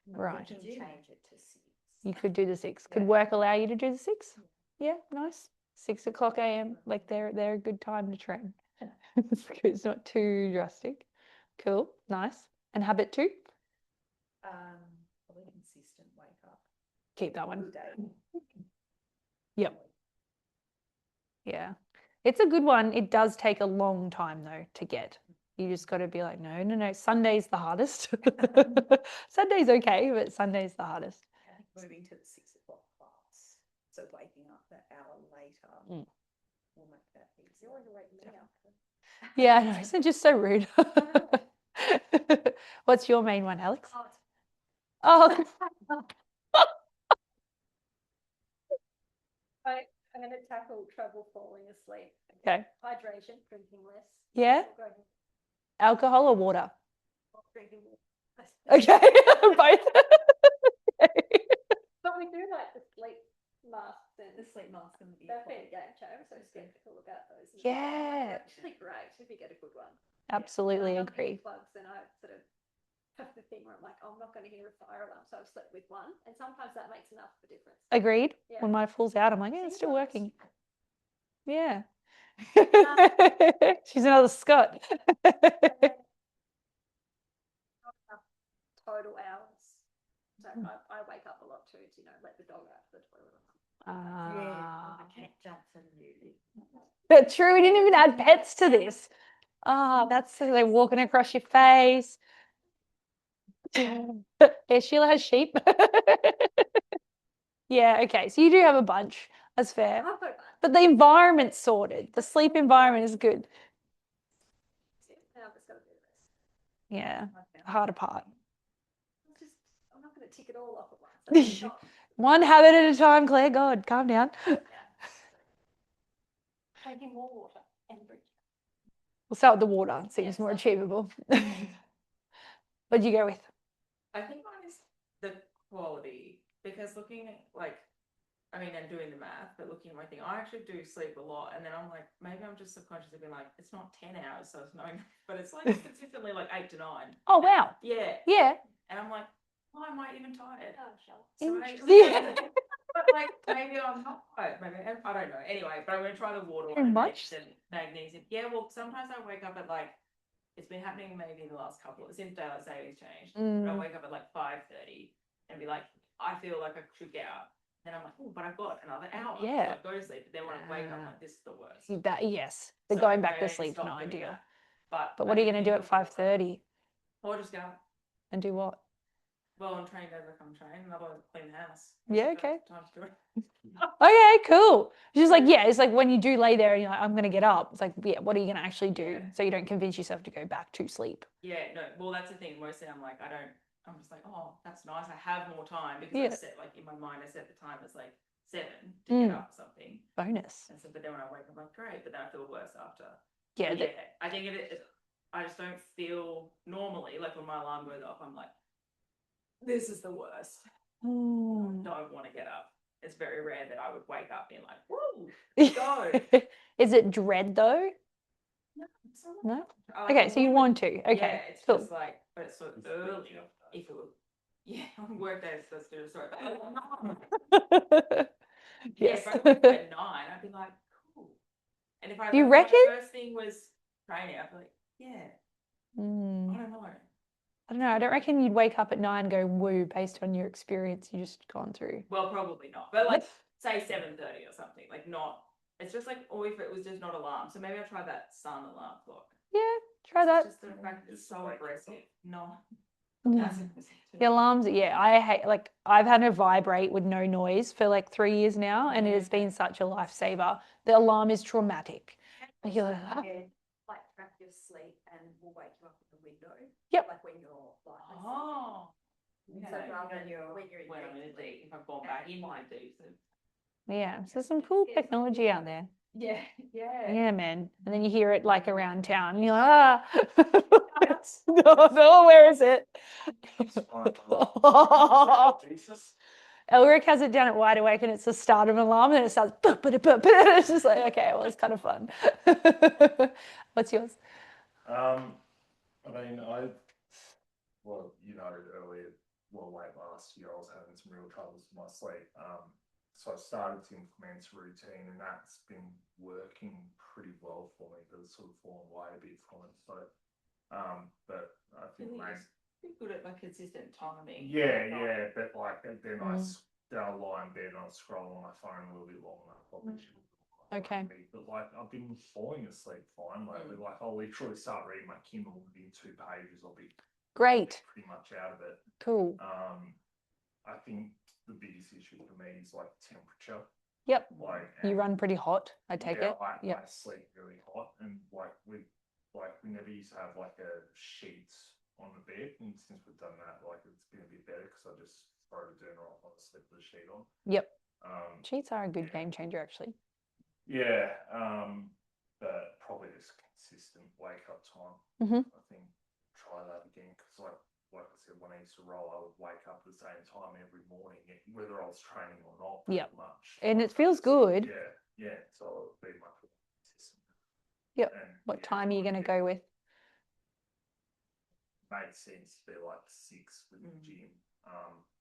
D: No,
A: Right.
D: we can change it to 6.
A: You could do the 6. Could
D: Yeah.
A: work allow you to do the 6? Yeah, nice. 6 o'clock a.m. Like they're a good time to train. It's not too drastic. Cool, nice. And habit 2?
B: Probably consistent wake up.
A: Keep that one.
B: Day.
A: Yep. Yeah. It's a good one. It does take a long time though to get. You just got to be like, no. Sunday's the hardest. Sunday's okay, but Sunday's the hardest.
B: I think moving to the 6 o'clock class, so waking up that hour later will make that easier. You want to wake me up.
A: Yeah, I know. It's just so rude. What's your main one, Alex? Oh,
J: I'm going to tackle trouble falling asleep.
A: Okay.
J: Hydration, drinking less.
A: Yeah.
J: Or going
A: Alcohol or water?
J: off drinking more.
A: Okay. Both.
J: But we do like the sleep masks and
B: The sleep mask and the
J: they've been a game changer. I'm so skeptical about those. And
A: Yeah.
J: they're actually great if you get a good one.
A: Absolutely
J: And I'm
A: agree.
J: Plugs and I sort of have the thing where I'm like, oh, I'm not going to hear a fire alarm, so I've slept with one, and sometimes that makes enough of a difference.
A: Agreed.
J: Yeah.
A: When mine falls out, I'm like, yeah, it's still
J: Seems
A: working. Yeah. She's another Scott.
J: Not enough total hours. So I wake up a lot too to, let the dog out of the toilet or something.
D: Yeah,
A: Ah.
D: the cat jumps in usually.
A: But true, we didn't even add pets to this. Ah, that's so they're walking across your face. Yeah, Sheila has sheep. Yeah, okay. So you do have a bunch. That's fair.
J: I've got one.
A: But the environment's sorted. The sleep environment is good.
J: Now I've just got to do this.
A: Yeah,
J: Okay.
A: the harder part.
J: I'm not going to tick it all off at once. It's not-
A: One habit at a time, Claire. God, calm down.
J: Drinking more water and breathing.
A: We'll start with the water. It seems
J: Yes,
A: more
J: that's-
A: achievable. What'd you go with?
B: I think mine is the quality, because looking at and doing the math, but looking at my thing, I actually do sleep a lot, and then I'm like, maybe I'm just subconsciously being like, it's not 10 hours, so it's not, but it's like consistently like 8 to 9.
A: Oh, wow.
B: Yeah.
A: Yeah.
B: And I'm like, why am I even tired?
J: Oh, shall
B: So
A: Interesting.
B: but like maybe I'm not tired. Maybe I don't know. Anyway, but I'm gonna try the water
A: Too
B: one.
A: much?
B: And magnesium. Yeah, well, sometimes I wake up at it's been happening maybe in the last since daylight savings changed. But I wake up at 5:30 and be like, I feel like I should get up. And I'm like, oh, but I've got another hour.
A: Yeah.
B: So I go to sleep. But then when I wake up, I'm like, this is the worst.
A: Yes, the
B: So
A: going back
B: maybe I
A: to
B: need
A: sleep,
B: stop
A: no
B: doing
A: ideal.
B: that. But
A: But what are you going to do at 5:30
B: Or just go.
A: and do what?
B: Well, I'm trained over come train, and otherwise clean the house.
A: Yeah,
B: Don't have
A: okay.
B: Time to do it.
A: Okay, cool. It's just like, yeah, it's like when you do lay there and you're like, I'm going to get up. It's like, yeah, what are you going to actually do?
B: Yeah.
A: So you don't convince yourself to go back to sleep.
B: Yeah, no, well, that's the thing. Mostly I'm like, I'm just like, oh, that's nice. I have more time because
A: Yeah.
B: I set, in my mind, I set the time as 7 to get up or something.
A: Bonus.
B: And so, but then when I wake up, I'm like, great, but then I feel worse after.
A: Yeah.
B: But I think I just don't feel normally, when my alarm goes off, I'm like, this is the worst. I don't want to get up. It's very rare that I would wake up being like, woo, go.
A: Is it dread though?
B: No, it's not.
A: No?
B: I
A: Okay, so you
B: wouldn't-
A: want to. Okay,
B: Yeah, it's
A: cool.
B: just but it's so early. If it was, yeah, on work days, let's do a story. Yeah,
A: Yes.
B: if I went at 9, I'd be like, cool. And if I
A: You
B: my
A: reckon?
B: first thing was training, I'd be like, yeah, I don't know.
A: I don't know. I don't reckon you'd wake up at 9 and go woo based on your experience you just gone through.
B: Well, probably not. But say 7:30 or something. Not. It's just or if it was just not alarm. So maybe I'll try that sun alarm clock.
A: Yeah, try that.
B: It's just the fact that it's so aggressive. No.
A: Mm.
B: That's aggressive.
A: The alarms, yeah, I hate, I've had a vibrate with no noise for 3 years now, and it has been such a lifesaver. The alarm is traumatic. You're like, "Ah."
J: Track your sleep and will wake you up in the window.
A: Yep.
J: Like when you're
B: Oh.
J: So rather than when you're
B: When I'm in a deep, if I've gone back in my deep. So.
A: Yeah, so some cool technology out there.
B: Yeah, yeah.
A: Yeah, man. And then you hear it around town, and you're like, ah. No, where is it?
C: Jesus.
A: Elric has it down at Wide Awake, and it's the start of an alarm, and it starts. It's just like, okay, well, it's kind of fun. What's yours?
C: Earlier, late last year, I was having some real troubles with my sleep. So I started to implement a routine, and that's been working pretty well for me, but it's sort of fallen away a bit from it. So, but I think
B: Pretty good at consistent timing.
C: yeah, but then I'll lie in bed and I'll scroll on my phone a little bit longer. I probably should.
A: Okay.
C: But I've been falling asleep fine lately. I'll literally start reading my Kindle within 2 pages. I'll be
A: Great.
C: pretty much out of it.
A: Cool.
C: I think the biggest issue for me is temperature.
A: Yep. You
C: and-
A: run pretty hot, I take
C: yeah,
A: it.
C: I
A: Yep.
C: sleep really hot, and we never used to have a sheet on the bed, and since we've done that, it's been a bit better because I just throw the dinner off on the sleep with the sheet on.
A: Yep.
C: Um,
A: Sheets are a good
C: Yeah.
A: game changer, actually.
C: Yeah, but probably just consistent wake up time.
A: Mhm.
C: I think try that again because like I said, when I used to roll, I would wake up at the same time every morning, whether I was training or not.
A: Yep.
C: Much.
A: And it
C: Like,
A: feels good.
C: Yeah, yeah. So it'll be much more consistent.
A: Yep.
C: And,
A: What
C: yeah,
A: time are you going to go with?
C: Made sense to be like 6 with the gym.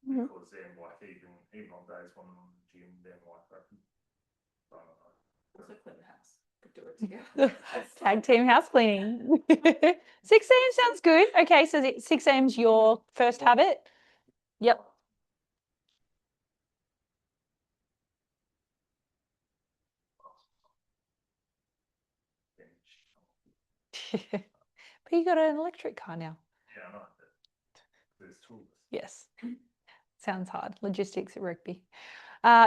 A: Mhm.
C: Because then like even on days when I'm in the gym, then like I don't know.
B: Also clean the house. Could do it together.
A: Tag team house cleaning. 6 a.m. sounds good. Okay, so 6 a.m. is your first habit? Yep. But you got an electric car now.
C: Yeah, I know. There's tools.
A: Yes. Sounds hard. Logistics at rugby.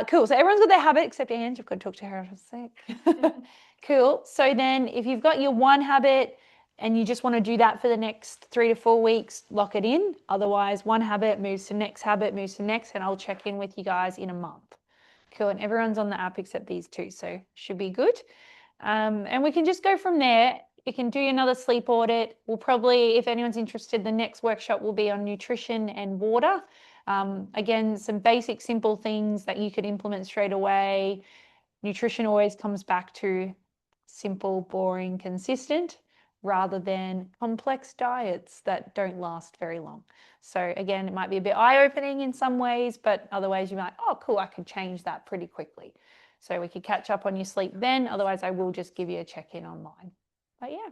A: Cool. So everyone's got their habit except Ange. I've got to talk to her for a sec. Cool. So then if you've got your one habit and you just want to do that for the next 3 to 4 weeks, lock it in. Otherwise, one habit moves to next habit, moves to next, and I'll check in with you guys in a month. Cool. And everyone's on the app except these two, so should be good. And we can just go from there. You can do another sleep audit. We'll probably, if anyone's interested, the next workshop will be on nutrition and water. Again, some basic, simple things that you could implement straight away. Nutrition always comes back to simple, boring, consistent, rather than complex diets that don't last very long. So again, it might be a bit eye-opening in some ways, but other ways you might, oh, cool, I could change that pretty quickly. So we could catch up on your sleep then. Otherwise, I will just give you a check-in online. But yeah,